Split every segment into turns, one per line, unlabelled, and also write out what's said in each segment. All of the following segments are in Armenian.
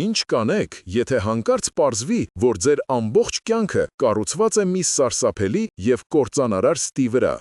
Ինչ կանեք, եթե հանկարծ պարզվի, որ ձեր ամբողջ կյանքը կառուցված է մի սարսափելի և կործանարար ստի վրա։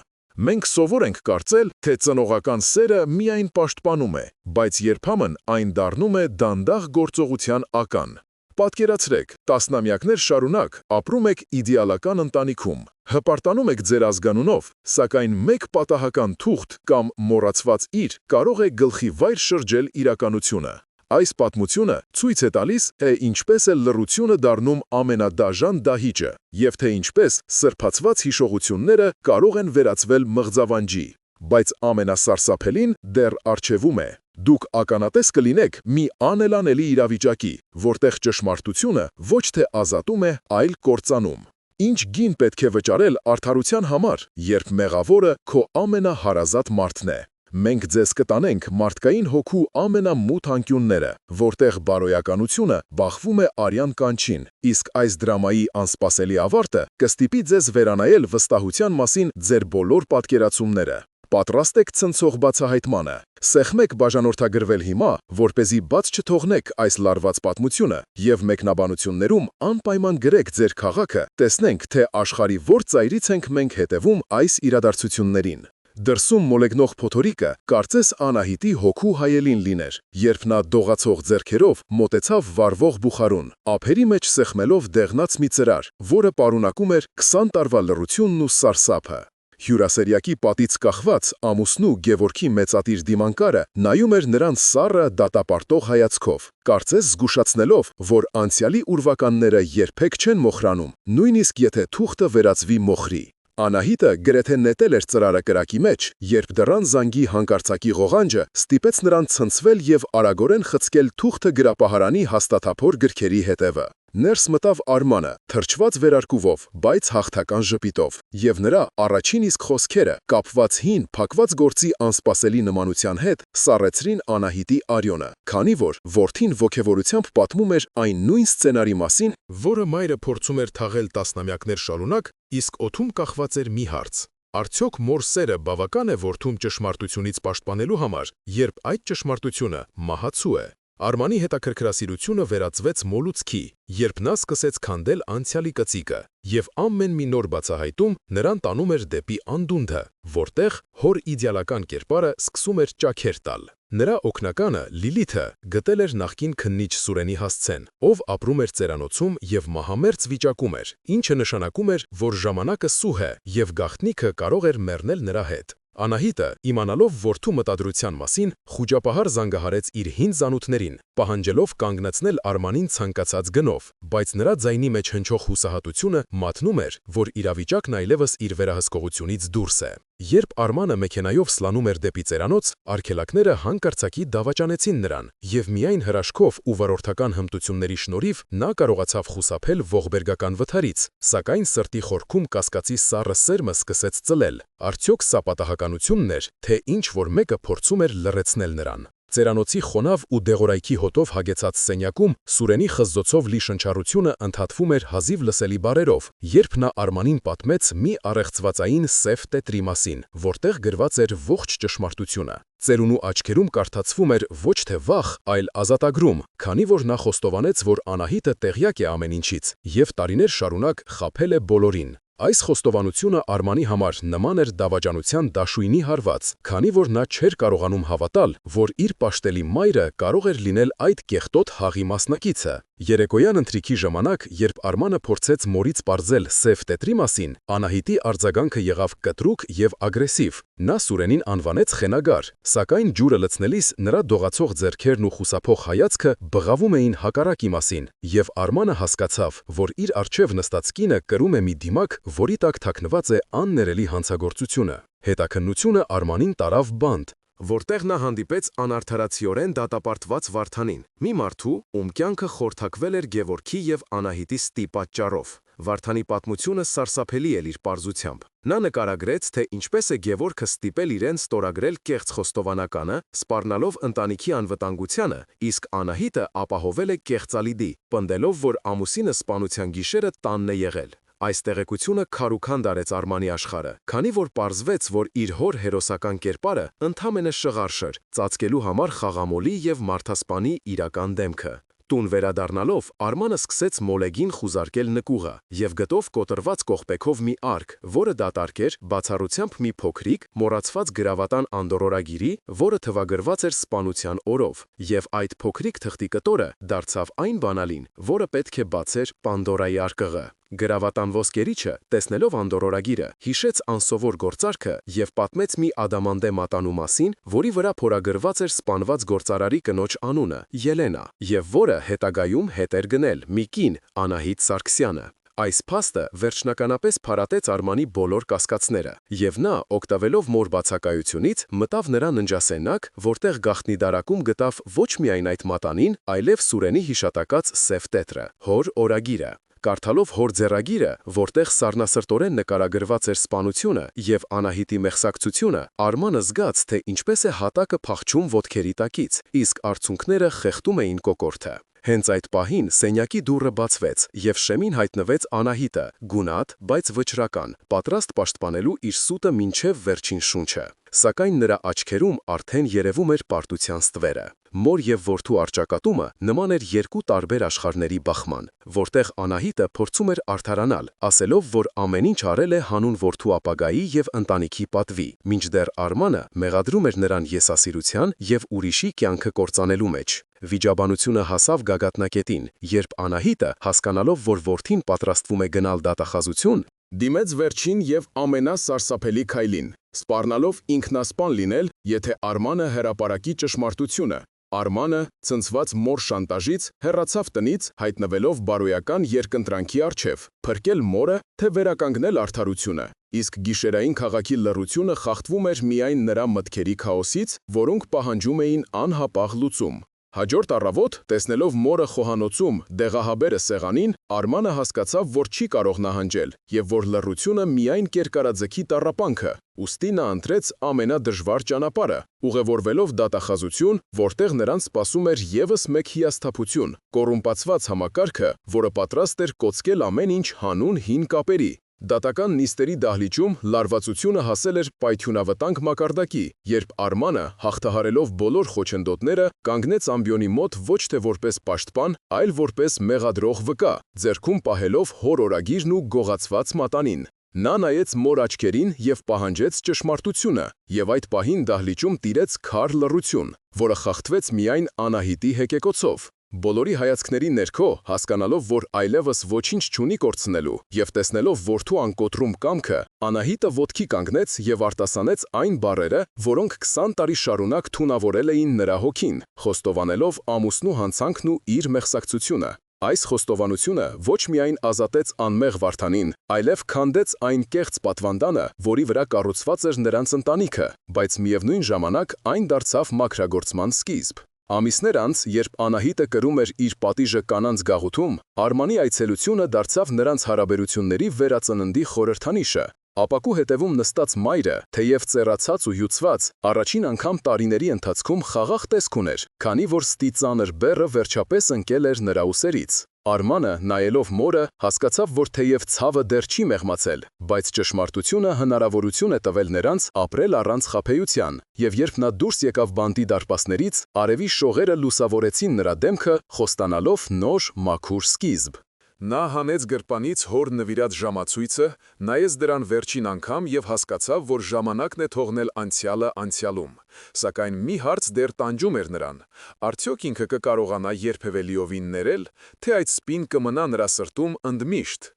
Մենք սովոր ենք կարծել, թե ծնողական սերը միայն պաշտպանում է, բայց երբեմն այն դառնում է դանդաղ գործողության ական։ Պատկերացրեք, տասնամյակներ շարունակ ապրում եք իդեալական ընտանիքում, հպարտանում եք ձեր ազգանունով, սակայն մեկ պատահական թուղթ կամ մոռացված իր կարող է գլխի վայր շրջել իրականությունը։ Այս պատմությունը ցույց է տալիս, թե ինչպես է լռությունը դառնում ամենադաժան դահիճը, և թե ինչպես սրբացված հիշողությունները կարող են վերածվել մղձավանջի։ Բայց ամենասարսափելին դեռ առջևում է։ Դուք ականատես կլինեք մի անելանելի իրավիճակի, որտեղ ճշմարտությունը ոչ թե ազատում է, այլ կործանում։ Ինչ գին պետք է վճարել արդարության համար, երբ մեղավորը քո ամենահարազատ մարդն է։ Մենք ձեզ կտանենք մարդկային հոգու ամենամութ անկյունները, որտեղ բարոյականությունը բախվում է արյան կանչին, իսկ այս դրամայի անսպասելի ավարտը կստիպի ձեզ վերանայել վստահության մասին ձեր բոլոր պատկերացումները։ Պատրաստ եք ցնցող բացահայտմանը։ Սեղմեք բաժանորդագրվել հիմա, որպեսզի բաց չթողնեք այս լարված պատմությունը և մեկնաբանություններում անպայման գրեք ձեր քաղաքը, տեսնենք, թե աշխարհի որ ծայրից ենք մենք հետևում այս իրադարձություններին։ Դրսում մոլեգնող փոթորիկը կարծես Անահիտի հոգու հայելին լիներ, երբ նա դողացող ձեռքերով մոտեցավ վառվող բուխարուն, ափերի մեջ սեղմելով դեղնած մի ծրար, որը պարունակում էր 20 տարվա լռությունն ու սարսափը։ Հյուրասերյակի պատից կախված ամուսնու Գևորգի մեծատիր դիմանկարը նայում էր նրան սառը դատապարտող հայացքով, կարծես զգուշացնելով, որ անցյալի ուրվականները երբեք չեն մոխրանում, նույնիսկ եթե թուղթը վերածվի մոխրի։ Անահիտը գրեթե նետել էր ծրարը կրակի մեջ, երբ դռան զանգի հանկարծակի ղողանջը ստիպեց նրան ցնցվել և արագորեն խցկել թուղթը գրապահարանի հաստատափոր գրքերի հետևը։ Ներս մտավ Արմանը, թրջված վերարկուով, բայց հաղթական ժպիտով, և նրա առաջին իսկ խոսքերը, կապված հին, փակված գործի անսպասելի նմանության հետ, սառեցրին Անահիտի արյունը, քանի որ որդին ոգևորությամբ պատմում էր այն նույն սցենարի մասին, որը մայրը փորձում էր թաղել տասնամյակներ շարունակ, իսկ օդում կախված էր մի հարց. Արդյոք մոր սերը բավական է որդուն ճշմարտությունից պաշտպանելու համար, երբ այդ ճշմարտությունը մահացու է։ Արմանի հետաքրքրասիրությունը վերածվեց մոլուցքի, երբ նա սկսեց քանդել անցյալի կծիկը, և ամեն մի նոր բացահայտում նրան տանում էր դեպի անդունդը, որտեղ հոր իդեալական կերպարը սկսում էր ճաքեր տալ։ Նրա օգնականը Լիլիթը գտել էր նախկին քննիչ Սուրենի հասցեն, ով ապրում էր ծերանոցում և մահամերձ վիճակում էր, ինչը նշանակում էր, որ ժամանակը սուհ է և գաղտնիքը կարող էր մեռնել նրա հետ։ Անահիտը, իմանալով որդու մտադրության մասին, խուճապահար զանգահարեց իր հին զանութներին, պահանջելով կանգնեցնել Արմանին ցանկացած գնով, բայց նրա ձայնի մեջ հնչող հուսահատությունը մատնում էր, որ իրավիճակն այլևս իր վերահսկողությունից դուրս է։ Երբ Արմանը մեքենայով սլանում էր դեպի ծերանոց, արգելակները հանկարծակի դավաճանեցին նրան, և միայն հրաշքով ու վարորդական հմտությունների շնորհիվ նա կարողացավ խուսափել ողբերգական վթարից, սակայն սրտի խորքում կասկածի սառը սերմը սկսեց ծլել։ Արդյոք սա պատահականությունն էր, թե ինչ-որ մեկը փորձում էր լռեցնել նրան։ Ծերանոցի խոնավ ու դեղորայքի հոտով հագեցած սենյակում Սուրենի խզզոցով լի շնչառությունը ընդհատվում էր հազիվ լսելի բառերով, երբ նա Արմանին պատմեց մի առեղծվածային սև տետրի մասին, որտեղ գրված էր ողջ ճշմարտությունը։ Ծերունու աչքերում կարդացվում էր ոչ թե վախ, այլ ազատագրում, քանի որ նա խոստովանեց, որ Անահիտը տեղյակ է ամեն ինչից և տարիներ շարունակ խաբել է բոլորին։ Այս խոստովանությունը Արմանի համար նման էր դավաճանության դաշույնի հարված, քանի որ նա չէր կարողանում հավատալ, որ իր պաշտելի մայրը կարող էր լինել այդ կեղտոտ հաղի մասնակիցը։ Երեկոյան ընթրիքի ժամանակ, երբ Արմանը փորձեց մորից պարզել սև տետրի մասին, Անահիտի արձագանքը եղավ կտրուկ և ագրեսիվ։ Նա Սուրենին անվանեց խենագար, սակայն ջուրը լցնելիս նրա դողացող ձեռքերն ու խուսափող հայացքը բղավում էին հակառակի մասին, և Արմանը հասկացավ, որ իր առջև նստած կինը կրում է մի դիմակ, որի տակ թաքնված է աններելի հանցագործությունը։ Հետաքննությունը Արմանին տարավ բանտ, որտեղ նա հանդիպեց անարդարացիորեն դատապարտված Վարդանին, մի մարդու, ում կյանքը խորթակվել էր Գևորգի և Անահիտի ստի պատճառով։ Վարդանի պատմությունը սարսափելի էր իր պարզությամբ։ Նա նկարագրեց, թե ինչպես է Գևորգը ստիպել իրեն ստորագրել կեղծ խոստովանականը, սպառնալով ընտանիքի անվտանգությանը, իսկ Անահիտը ապահովել է կեղծալիդի, պնդելով, որ ամուսինը սպանության գիշերը տանն է եղել։ Այս տեղեկությունը քարուքանդ արեց Արմանի աշխարհը, քանի որ պարզվեց, որ իր հոր հերոսական կերպարը ընդամենը շղարշ էր, ծածկելու համար խաղամոլի և մարդասպանի իրական դեմքը։
Տուն վերադառնալով Արմանը սկսեց մոլեգին խուզարկել նկուղը և գտով կոտրված կողպեքով մի արկ, որը դատարկ էր բացառությամբ մի փոքրիկ, մոռացված գրավատան անդորրագիրի, որը թվագրված էր սպանության օրով, և այդ փոքրիկ թղթի կտորը դարձավ այն բանալին, որը պետք է բացեր Պանդորայի արկղը։ Գրավատան ոսկերիչը, տեսնելով անդորրագիրը, հիշեց անսովոր գործարքը և պատմեց մի ադամանդե մատանու մասին, որի վրա փորագրված էր սպանված գործարարի կնոջ անունը՝ Ելենա, և որը հետագայում հետ էր գնել մի կին՝ Անահիտ Սարգսյանը։ Այս փաստը վերջնականապես փարատեց Արմանի բոլոր կասկածները, և նա, օգտվելով մոր բացակայությունից, մտավ նրա ննջասենյակ, որտեղ գաղտնի դարակում գտավ ոչ միայն այդ մատանին, այլև Սուրենի հիշատակած սև տետրը՝ հոր օրագիրը։ Կարդալով հոր ձեռագիրը, որտեղ սառնասրտորեն նկարագրված էր սպանությունը և Անահիտի մեղսակցությունը, Արմանը զգաց, թե ինչպես է հատակը փախչում ոտքերի տակից, իսկ արցունքները խեղդում էին կոկորդը։ Հենց այդ պահին սենյակի դուռը բացվեց, և շեմին հայտնվեց Անահիտը, գունատ, բայց վճռական, պատրաստ պաշտպանելու իր սուտը մինչև վերջին շունչը։ Սակայն նրա աչքերում արդեն երևում էր պարտության ստվերը։ Մոր և որդու առճակատումը նման էր երկու տարբեր աշխարհների բախման, որտեղ Անահիտը փորձում էր արդարանալ, ասելով, որ ամեն ինչ արել է հանուն որդու ապագայի և ընտանիքի պատվի, մինչդեռ Արմանը մեղադրում էր նրան եսասիրության և ուրիշի կյանքը կործանելու մեջ։ Վիճաբանությունը հասավ գագաթնակետին, երբ Անահիտը, հասկանալով, որ որդին պատրաստվում է գնալ դատախազություն,
դիմեց վերջին և ամենասարսափելի քայլին, սպառնալով ինքնասպան լինել, եթե Արմանը հրապարակի ճշմարտությունը։ Արմանը, ցնցված մոր շանտաժից, հեռացավ տնից, հայտնվելով բարոյական երկընտրանքի առջև, փրկել մորը, թե վերականգնել արդարությունը։ Իսկ գիշերային քաղաքի լռությունը խախտվում էր միայն նրա մտքերի քաոսից, որոնք պահանջում էին անհապաղ լուծում։ Հաջորդ առավոտ, տեսնելով մորը խոհանոցում, դեղահաբերը սեղանին, Արմանը հասկացավ, որ չի կարող նահանջել, և որ լռությունը միայն կերկարաձգի տառապանքը, ուստի նա ընտրեց ամենադժվար ճանապարհը, ուղևորվելով դատախազություն, որտեղ նրան սպասում էր ևս մեկ հիասթափություն՝ կոռումպացված համակարգը, որը պատրաստ էր կոծկել ամեն ինչ հանուն հին կապերի։ Դատական նիստերի դահլիճում լարվածությունը հասել էր պայթյունավտանգ մակարդակի, երբ Արմանը, հաղթահարելով բոլոր խոչընդոտները, կանգնեց ամբիոնի մոտ ոչ թե որպես պաշտպան, այլ որպես մեղադրող վկա, ձեռքում պահելով հոր օրագիրն ու գողացված մատանին։ Նա նայեց մոր աչքերին և պահանջեց ճշմարտությունը, և այդ պահին դահլիճում տիրեց քար լռություն, որը խախտվեց միայն Անահիտի հեկեկոցով։ Բոլորի հայացքների ներքո, հասկանալով, որ այլևս ոչինչ չունի կորցնելու, և տեսնելով որդու անկոտրում կամքը, Անահիտը ոտքի կանգնեց և արտասանեց այն բառերը, որոնք 20 տարի շարունակ թունավորել էին նրա հոգին, խոստովանելով ամուսնու հանցանքն ու իր մեղսակցությունը։ Այս խոստովանությունը ոչ միայն ազատեց անմեղ Վարդանին, այլև քանդեց այն կեղծ պատվանդանը, որի վրա կառուցված էր նրանց ընտանիքը, բայց միևնույն ժամանակ այն դարձավ մաքրագործման սկիզբ։ Ամիսներ անց, երբ Անահիտը կրում էր իր պատիժը կանանց գաղութում, Արմանի այցելությունը դարձավ նրանց հարաբերությունների վերածննդի խորհրդանիշը։ Ապակու հետևում նստած մայրը, թեև ծեռացած ու հյուծված, առաջին անգամ տարիների ընթացքում խաղաղ տեսք ուներ, քանի որ ստի ծանր բեռը վերջապես ընկել էր նրա ուսերից։ Արմանը, նայելով մորը, հասկացավ, որ թեև ցավը դեռ չի մեղմացել, բայց ճշմարտությունը հնարավորություն է տվել նրանց ապրել առանց խաբեության, և երբ նա դուրս եկավ բանտի դարպասներից, արևի շողերը լուսավորեցին նրա դեմքը, խոստանալով նոր, մաքուր սկիզբ։ Նա հանեց գրպանից հոր նվիրած ժամացույցը, նայեց դրան վերջին անգամ և հասկացավ, որ ժամանակն է թողնել անցյալը անցյալում։ Սակայն մի հարց դեռ տանջում էր նրան. արդյոք ինքը կկարողանա երբևէ լիովին ներել, թե այդ սպին կմնա նրա սրտում ընդմիշտ։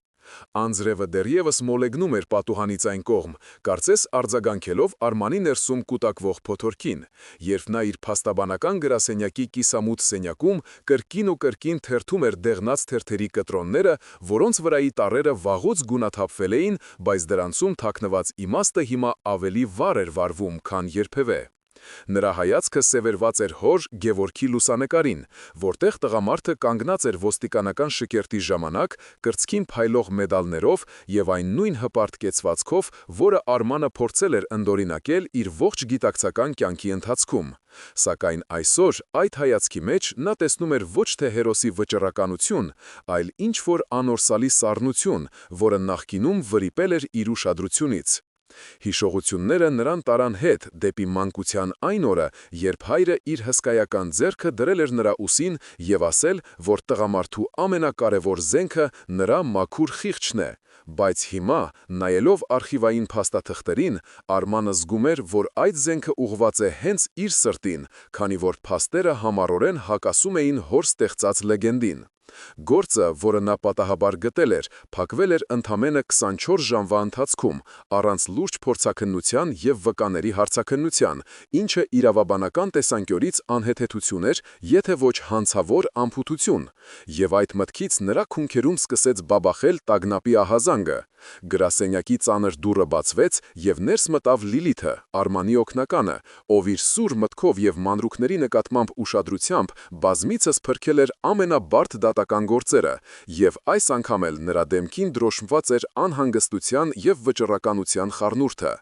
Անձրևը դեռևս մոլեգնում էր պատուհանից այն կողմ, կարծես արձագանքելով Արմանի ներսում կուտակվող փոթորկին, երբ նա իր փաստաբանական գրասենյակի կիսամութ սենյակում կրկին ու կրկին թերթում էր դեղնած թերթերի կտրոնները, որոնց վրայի տառերը վաղուց գունաթափվել էին, բայց դրանցում թաքնված իմաստը հիմա ավելի վառ էր վառվում, քան երբևէ։ Նրա հայացքը սևերված էր հոր Գևորգի լուսանկարին, որտեղ տղամարդը կանգնած էր ոստիկանական շքերթի ժամանակ կրծքին փայլող մեդալներով և այն նույն հպարտ կեցվածքով, որը Արմանը փորձել էր ընդօրինակել իր ողջ գիտակցական կյանքի ընթացքում։ Սակայն այսօր այդ հայացքի մեջ նա տեսնում էր ոչ թե հերոսի վճռականություն, այլ ինչ-որ անորսալի սառնություն, որը նախկինում վրիպել էր իր ուշադրությունից։ Հիշողությունները նրան տարան հետ դեպի մանկության այն օրը, երբ հայրը իր հսկայական ձեռքը դրել էր նրա ուսին և ասել, որ տղամարդու ամենակարևոր զենքը նրա մաքուր խիղճն է, բայց հիմա, նայելով արխիվային փաստաթղթերին, Արմանը զգում էր, որ այդ զենքը ուղղված է հենց իր սրտին, քանի որ փաստերը համառորեն հակասում էին հոր ստեղծած լեգենդին։ Գործը, որը նա պատահաբար գտել էր, փակվել էր ընդամենը 24 ժամվա ընթացքում, առանց լուրջ փորձաքննության և վկաների հարցաքննության, ինչը իրավաբանական տեսանկյունից անհեթեթություն էր, եթե ոչ հանցավոր անփութություն, և այդ մտքից նրա քունքերում սկսեց բաբախել տագնապի ահազանգը։ Գրասենյակի ծանր դուռը բացվեց, և ներս մտավ Լիլիթը, Արմանի օգնականը, ով իր սուր մտքով և մանրուքների նկատմամբ ուշադրությամբ բազմիցս փրկել էր ամենաբարդ դատական գործերը, և այս անգամ էլ նրա դեմքին դրոշմված էր անհանգստության և վճռականության խառնուրդը։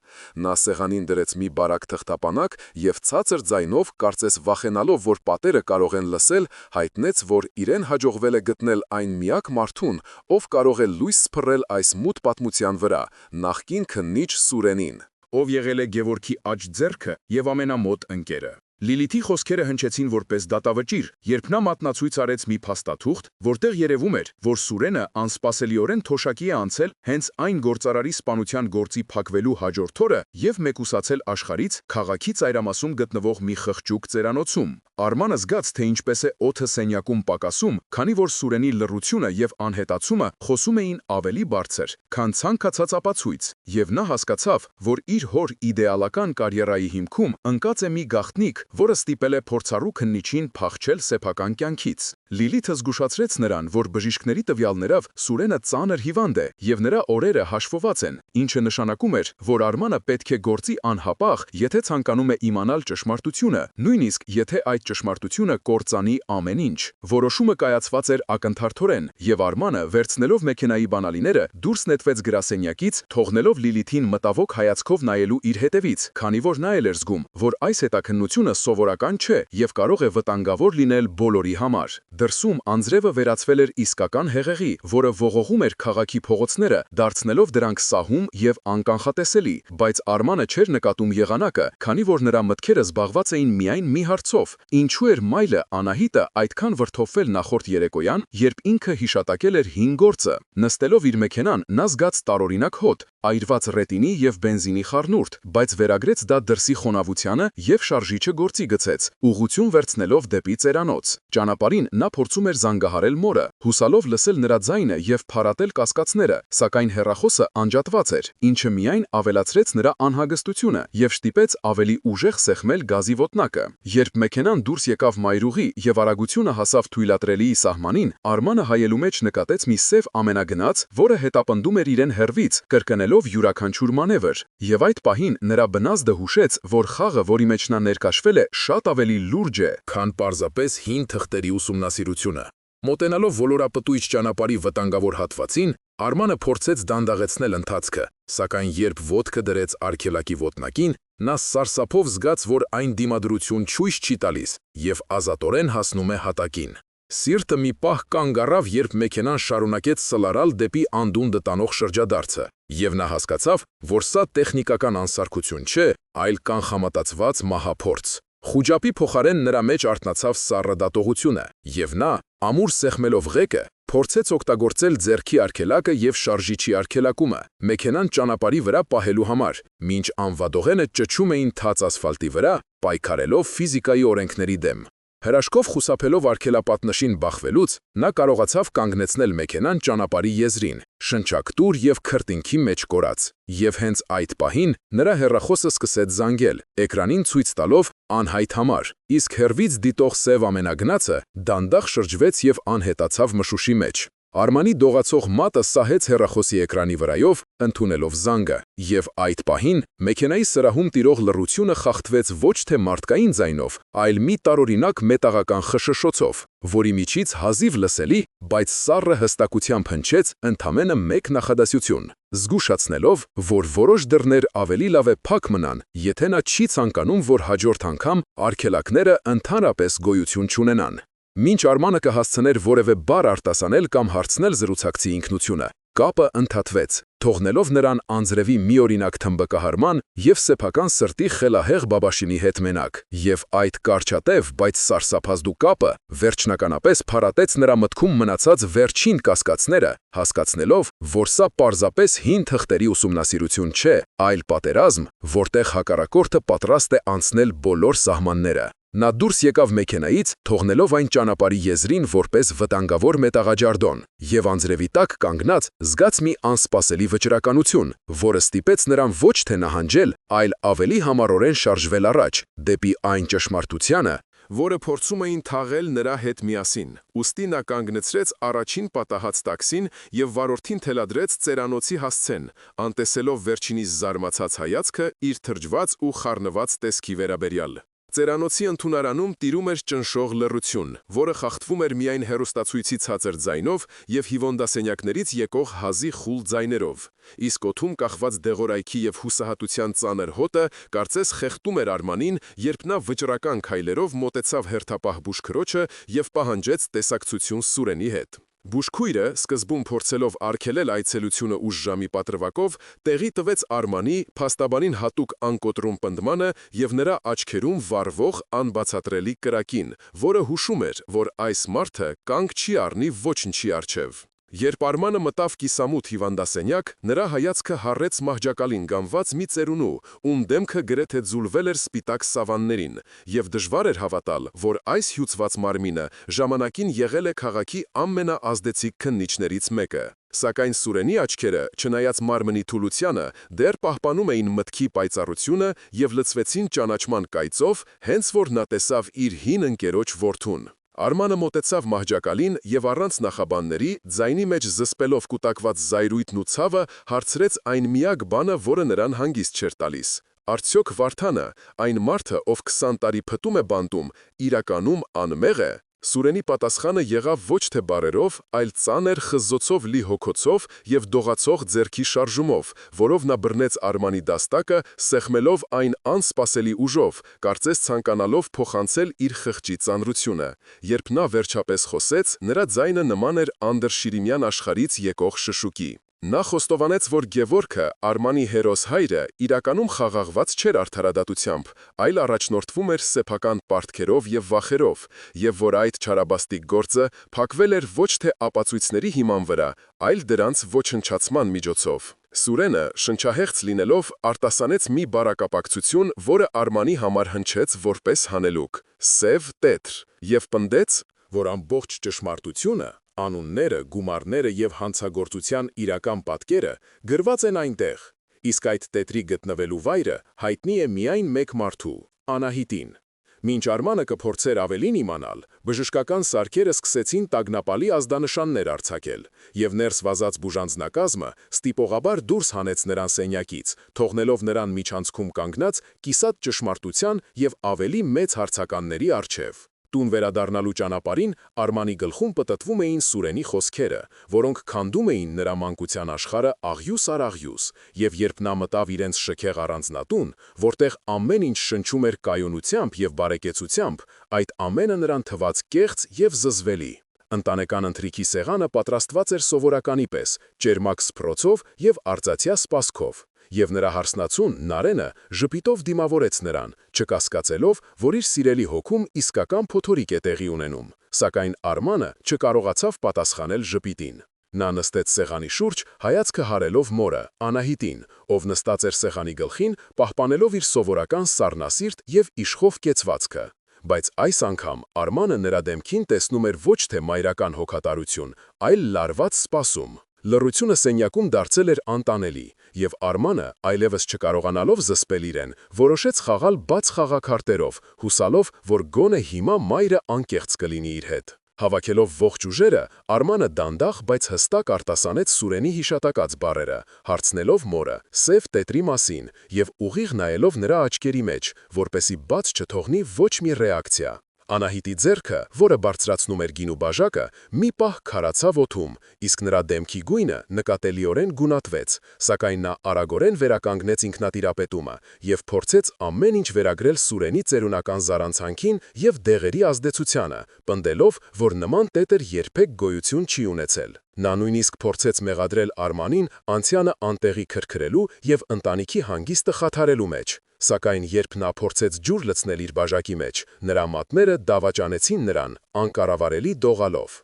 Նա սեղանին դրեց մի բարակ թղթապանակ և ցածր ձայնով, կարծես վախենալով, որ պատերը կարող են լսել, հայտնեց, որ իրեն հաջողվել է գտնել այն միակ մարդուն, ով կարող է լույս սփռել այս մութ պատմության վրա, նախկին քննիչ Սուրենին,
ով եղել է Գևորգի աջ ձեռքը և ամենամոտ ընկերը։ Լիլիթի խոսքերը հնչեցին որպես դատավճիռ, երբ նա մատնացույց արեց մի փաստաթուղթ, որտեղ երևում էր, որ Սուրենը անսպասելիորեն թոշակի է անցել հենց այն գործարարի սպանության գործի փակվելու հաջորդ օրը և մեկուսացել աշխարհից քաղաքի ծայրամասում գտնվող մի խղճուկ ծերանոցում։ Արմանը զգաց, թե ինչպես է օդը սենյակում պակասում, քանի որ Սուրենի լռությունը և անհետացումը խոսում էին ավելի բարձր, քան ցանկացած ապացույց, և նա հասկացավ, որ իր հոր իդեալական կարիերայի հիմքում ընկած է մի գաղտնիք, որը ստիպել է փորձառու քննիչին փախչել սեփական կյանքից։ Լիլիթը զգուշացրեց նրան, որ բժիշկների տվյալներով Սուրենը ծանր հիվանդ է և նրա օրերը հաշվված են, ինչը նշանակում էր, որ Արմանը պետք է գործի անհապաղ, եթե ցանկանում է իմանալ ճշմարտությունը, նույնիսկ եթե այդ ճշմարտությունը կործանի ամեն ինչ։ Որոշումը կայացված էր ակնթարթորեն, և Արմանը, վերցնելով մեքենայի բանալիները, դուրս նետվեց գրասենյակից, թողնելով Լիլիթին մտավոք հայացքով նայելու իր հետևից, քանի որ նա էլ էր զգում, որ այս հետաքննությունը սովորական չէ և կարող է վտանգավոր լինել բոլորի համար։ Դրսում անձրևը վերածվել էր իսկական հեղեղի, որը ողողում էր քաղաքի փողոցները, դարձնելով դրանք սահում և անկանխատեսելի, բայց Արմանը չէր նկատում եղանակը, քանի որ նրա մտքերը զբաղված էին միայն մի հարցով. ինչու էր Մայլը Անահիտը այդքան վրդովվել նախորդ երեկոյան, երբ ինքը հիշատակել էր հին գործը։ Նստելով իր մեքենան, նա զգաց տարօրինակ հոտ, այրված ռետինի և բենզինի խառնուրդ, բայց վերագրեց դա դրսի խոնավությանը և շարժիչը գործի գցեց, ուղղություն վերցնելով դեպի ծերանոց։ Ճանապարհին նա փորձում էր զանգահարել մորը, հուսալով լսել նրա ձայնը և փարատել կասկածները, սակայն հեռախոսը անջատված էր, ինչը միայն ավելացրեց նրա անհագստությունը և շտիպեց ավելի ուժեղ սեղմել գազի ոտնակը։ Երբ մեքենան դուրս եկավ մայրուղի և արագությունը հասավ թույլատրելիի սահմանին, Արմանը հայելու մեջ նկատեց մի սև ամենագնաց, որը հետապնդում էր իրեն հեռվից, կրկնելով յուրաքանչյուր մանևր։ Եվ այդ պահին նրա բնազդը հուշեց, որ խաղը, որի մեջ նա ներկաշվել է, շատ ավելի լուրջ է,
քան պարզապես հին թղթերի ուսումնասիրությունը։ Մոտենալով ոլորապտույտ ճանապարհի վտանգավոր հատվածին, Արմանը փորձեց դանդաղեցնել ընթացքը, սակայն երբ ոտքը դրեց արգելակի ոտնակին, նա սարսափով զգաց, որ այն դիմադրություն ցույց չի տալիս և ազատորեն հասնում է հատակին։ Սիրտը մի պահ կանգ առավ, երբ մեքենան շարունակեց սլարալ դեպի անդունդը տանող շրջադարձը, և նա հասկացավ, որ սա տեխնիկական անսարքություն չէ, այլ կանխամտածված մահափորձ։ Խուճապի փոխարեն նրա մեջ արթնացավ սառը դատողությունը, և նա, ամուր սեղմելով ղեկը, փորձեց օգտագործել ձեռքի արգելակը և շարժիչի արգելակումը, մեքենան ճանապարհի վրա պահելու համար, մինչ անվադողենը ճչում էին թաց ասֆալտի վրա, պայքարելով ֆիզիկայի օրենքների դեմ։ Հրաշքով խուսափելով արգելապատնշին բախվելուց, նա կարողացավ կանգնեցնել մեքենան ճանապարհի եզրին, շնչակտուր և քրտինքի մեջ կորած, և հենց այդ պահին նրա հեռախոսը սկսեց զանգել, էկրանին ցույց տալով անհայտ համար, իսկ հեռվից դիտող սև ամենագնացը դանդաղ շրջվեց և անհետացավ մշուշի մեջ։ Արմանի դողացող մատը սահեց հեռախոսի էկրանի վրայով, ընդունելով զանգը, և այդ պահին մեքենայի սրահում տիրող լռությունը խախտվեց ոչ թե մարդկային ձայնով, այլ մի տարօրինակ մետաղական խշշոցով, որի միջից հազիվ լսելի, բայց սառը հստակությամբ հնչեց ընդամենը մեկ նախադասություն, զգուշացնելով, որ որոշ դռներ ավելի լավ է փակ մնան, եթե նա չի ցանկանում, որ հաջորդ անգամ արգելակները ընդհանրապես գոյություն չունենան։ Մինչ Արմանը կհասցներ որևէ բառ արտասանել կամ հարցնել զրուցակցի ինքնությունը,
Կապը ընդհատվեց, թողնելով նրան անձրևի միօրինակ թմբկահարման և սեփական սրտի խելահեղ Բաբաշինի հետ մենակ, և այդ կարճատև, բայց սարսափազդու կապը վերջնականապես փարատեց նրա մտքում մնացած վերջին կասկածները, հասկացնելով, որ սա պարզապես հին թղթերի ուսումնասիրություն չէ, այլ պատերազմ, որտեղ հակառակորդը պատրաստ է անցնել բոլոր սահմանները։ Նա դուրս եկավ մեքենայից, թողնելով այն ճանապարհի եզրին որպես վտանգավոր մետաղաջարդոն, և անձրևի տակ կանգնած զգաց մի անսպասելի վճռականություն, որը ստիպեց նրան ոչ թե նահանջել, այլ ավելի համառորեն շարժվել առաջ, դեպի այն ճշմարտությանը, որը փորձում էին թաղել նրա հետ միասին։ Ուստի նա կանգնեցրեց առաջին պատահած տաքսին և վարորդին թելադրեց ծերանոցի հասցեն, անտեսելով վերջինիս զարմացած հայացքը իր թրջված ու խառնված տեսքի վերաբերյալ։ Ծերանոցի ընդունարանում տիրում էր ճնշող լռություն, որը խախտվում էր միայն հեռուստացույցի ցածր ձայնով և հիվանդասենյակներից եկող հազի խուլ ձայներով։ Իսկ օդում կախված դեղորայքի և հուսահատության ծանր հոտը կարծես խեղդում էր Արմանին, երբ նա վճռական քայլերով մոտեցավ հերթապահ բուժքրոջը և պահանջեց տեսակցություն Սուրենի հետ։ Բուժքույրը, սկզբում փորձելով արգելել այցելությունը ուշ ժամի պատրվակով, տեղի տվեց Արմանի, փաստաբանին հատուկ անկոտրում պնդմանը և նրա աչքերում վառվող անբացատրելի կրակին, որը հուշում էր, որ այս մարդը կանգ չի առնի ոչնչի առջև։ Երբ Արմանը մտավ կիսամութ հիվանդասենյակ, նրա հայացքը հառեց մահճակալին գամված մի ծերունու, ում դեմքը գրեթե ձուլվել էր սպիտակ սավաններին, և դժվար էր հավատալ, որ այս հյուծված մարմինը ժամանակին եղել է քաղաքի ամենաազդեցիկ քննիչներից մեկը։ Սակայն Սուրենի աչքերը, չնայած մարմնի թուլությանը, դեռ պահպանում էին մտքի պայծառությունը և լցվեցին ճանաչման կայծով, հենց որ նա տեսավ իր հին ընկերոջ որդուն։ Արմանը մոտեցավ մահճակալին և առանց նախաբանների, ձայնի մեջ զսպելով կուտակված զայրույթն ու ցավը, հարցրեց այն միակ բանը, որը նրան հանգիստ չէր տալիս. Արդյոք Վարդանը, այն մարդը, ով 20 տարի փտում է բանտում, իրականում անմեղ է։ Սուրենի պատասխանը եղավ ոչ թե բառերով, այլ ծանր խզզոցով լի հոգոցով և դողացող ձեռքի շարժումով, որով նա բռնեց Արմանի դաստակը, սեղմելով այն անսպասելի ուժով, կարծես ցանկանալով փոխանցել իր խղճի ծանրությունը։ Երբ նա վերջապես խոսեց, նրա ձայնը նման էր անդրշիրիմյան աշխարհից եկող շշուկի։ Նա խոստովանեց, որ Գևորգը, Արմանի հերոս հայրը, իրականում խաղաղված չէր արդարադատությամբ, այլ առաջնորդվում էր սեփական պարտքերով և վախերով, և որ այդ չարաբաստիկ գործը փակվել էր ոչ թե ապացույցների հիման վրա, այլ դրանց ոչնչացման միջոցով։ Սուրենը, շնչահեղձ լինելով, արտասանեց մի բառակապակցություն, որը Արմանի համար հնչեց որպես հանելուկ՝ «սև տեթր», և պնդեց, որ ամբողջ ճշմարտությունը, անունները, գումարները և հանցագործության իրական պատկերը գրված են այնտեղ, իսկ այդ տետրի գտնվելու վայրը հայտնի է միայն մեկ մարդու՝ Անահիտին։ Մինչ Արմանը կփորձեր ավելին իմանալ, բժշկական սարքերը սկսեցին տագնապալի ազդանշաններ արձակել, և ներս վազած բուժանձնակազմը ստիպողաբար դուրս հանեց նրան սենյակից, թողնելով նրան միջանցքում կանգնած կիսատ ճշմարտության և ավելի մեծ հարցականների առջև։ Տուն վերադառնալու ճանապարհին Արմանի գլխում պտտվում էին Սուրենի խոսքերը, որոնք քանդում էին նրա մանկության աշխարհը աղյուս առ աղյուս, և երբ նա մտավ իրենց շքեղ առանձնատուն, որտեղ ամեն ինչ շնչում էր կայունությամբ և բարեկեցությամբ, այդ ամենը նրան թվաց կեղծ և զզվելի։ Ընտանեկան ընթրիքի սեղանը պատրաստված էր սովորականի պես, ճերմակ սփռոցով և արծաթյա սպասքով, և նրա հարսնացուն Նարենը ժպիտով դիմավորեց նրան, չկասկածելով, որ իր սիրելի հոգում իսկական փոթորիկ է տեղի ունենում, սակայն Արմանը չկարողացավ պատասխանել ժպիտին։ Նա նստեց սեղանի շուրջ, հայացքը հարելով մորը, Անահիտին, ով նստած էր սեղանի գլխին, պահպանելով իր սովորական սառնասիրտ և իշխող կեցվածքը։ Բայց այս անգամ Արմանը նրա դեմքին տեսնում էր ոչ թե մայրական հոգատարություն, այլ լարված սպասում։ Լռությունը սենյակում դարձել էր անտանելի, և Արմանը, այլևս չկարողանալով զսպել իրեն, որոշեց խաղալ բաց խաղաքարտերով, հուսալով, որ գոնե հիմա մայրը անկեղծ կլինի իր հետ։ Հավաքելով ողջ ուժերը, Արմանը դանդաղ, բայց հստակ արտասանեց Սուրենի հիշատակած բառերը, հարցնելով մորը սև տետրի մասին և ուղիղ նայելով նրա աչքերի մեջ, որպեսզի բաց չթողնի ոչ մի ռեակցիա։ Անահիտի ձեռքը, որը բարձրացնում էր գինու բաժակը, մի պահ քարացավ օդում, իսկ նրա դեմքի գույնը նկատելիորեն գունատվեց, սակայն նա արագորեն վերականգնեց ինքնատիրապետումը և փորձեց ամեն ինչ վերագրել Սուրենի ծերունական զառանցանքին և դեղերի ազդեցությանը, պնդելով, որ նման տետր երբեք գոյություն չի ունեցել։ Նա նույնիսկ փորձեց մեղադրել Արմանին անցյալը անտեղի քրքրելու և ընտանիքի հանգիստը խաթարելու մեջ, սակայն երբ նա փորձեց ջուր լցնել իր բաժակի մեջ, նրա մատները դավաճանեցին նրան անկառավարելի դողալով։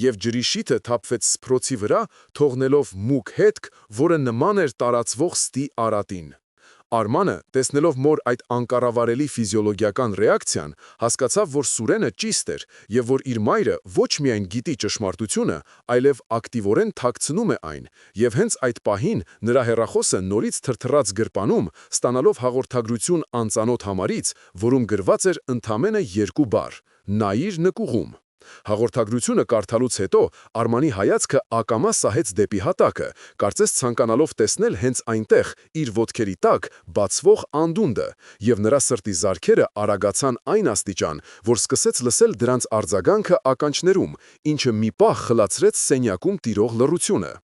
Եվ ջրի շիթը թափվեց սփռոցի վրա, թողնելով մուգ հետք, որը նման էր տարածվող ստի արատին։ Արմանը, տեսնելով մոր այդ անկառավարելի ֆիզիոլոգիական ռեակցիան, հասկացավ, որ Սուրենը ճիշտ էր և որ իր մայրը ոչ միայն գիտի ճշմարտությունը, այլև ակտիվորեն թաքցնում է այն, և հենց այդ պահին նրա հեռախոսը նորից թրթռաց գրպանում, ստանալով հաղորդագրություն անծանոթ համարից, որում գրված էր ընդամենը 2 բառ՝ «Նայիր նկուղում»։ Հաղորդագրությունը կարդալուց հետո Արմանի հայացքը ակամա սահեց դեպի հատակը, կարծես ցանկանալով տեսնել հենց այնտեղ, իր ոտքերի տակ, բացվող անդունդը, և նրա սրտի զարքերը արագացան այն աստիճան, որ սկսեց լսել դրանց արձագանքը ականջներում, ինչը մի պահ խլացրեց սենյակում տիրող լռությունը։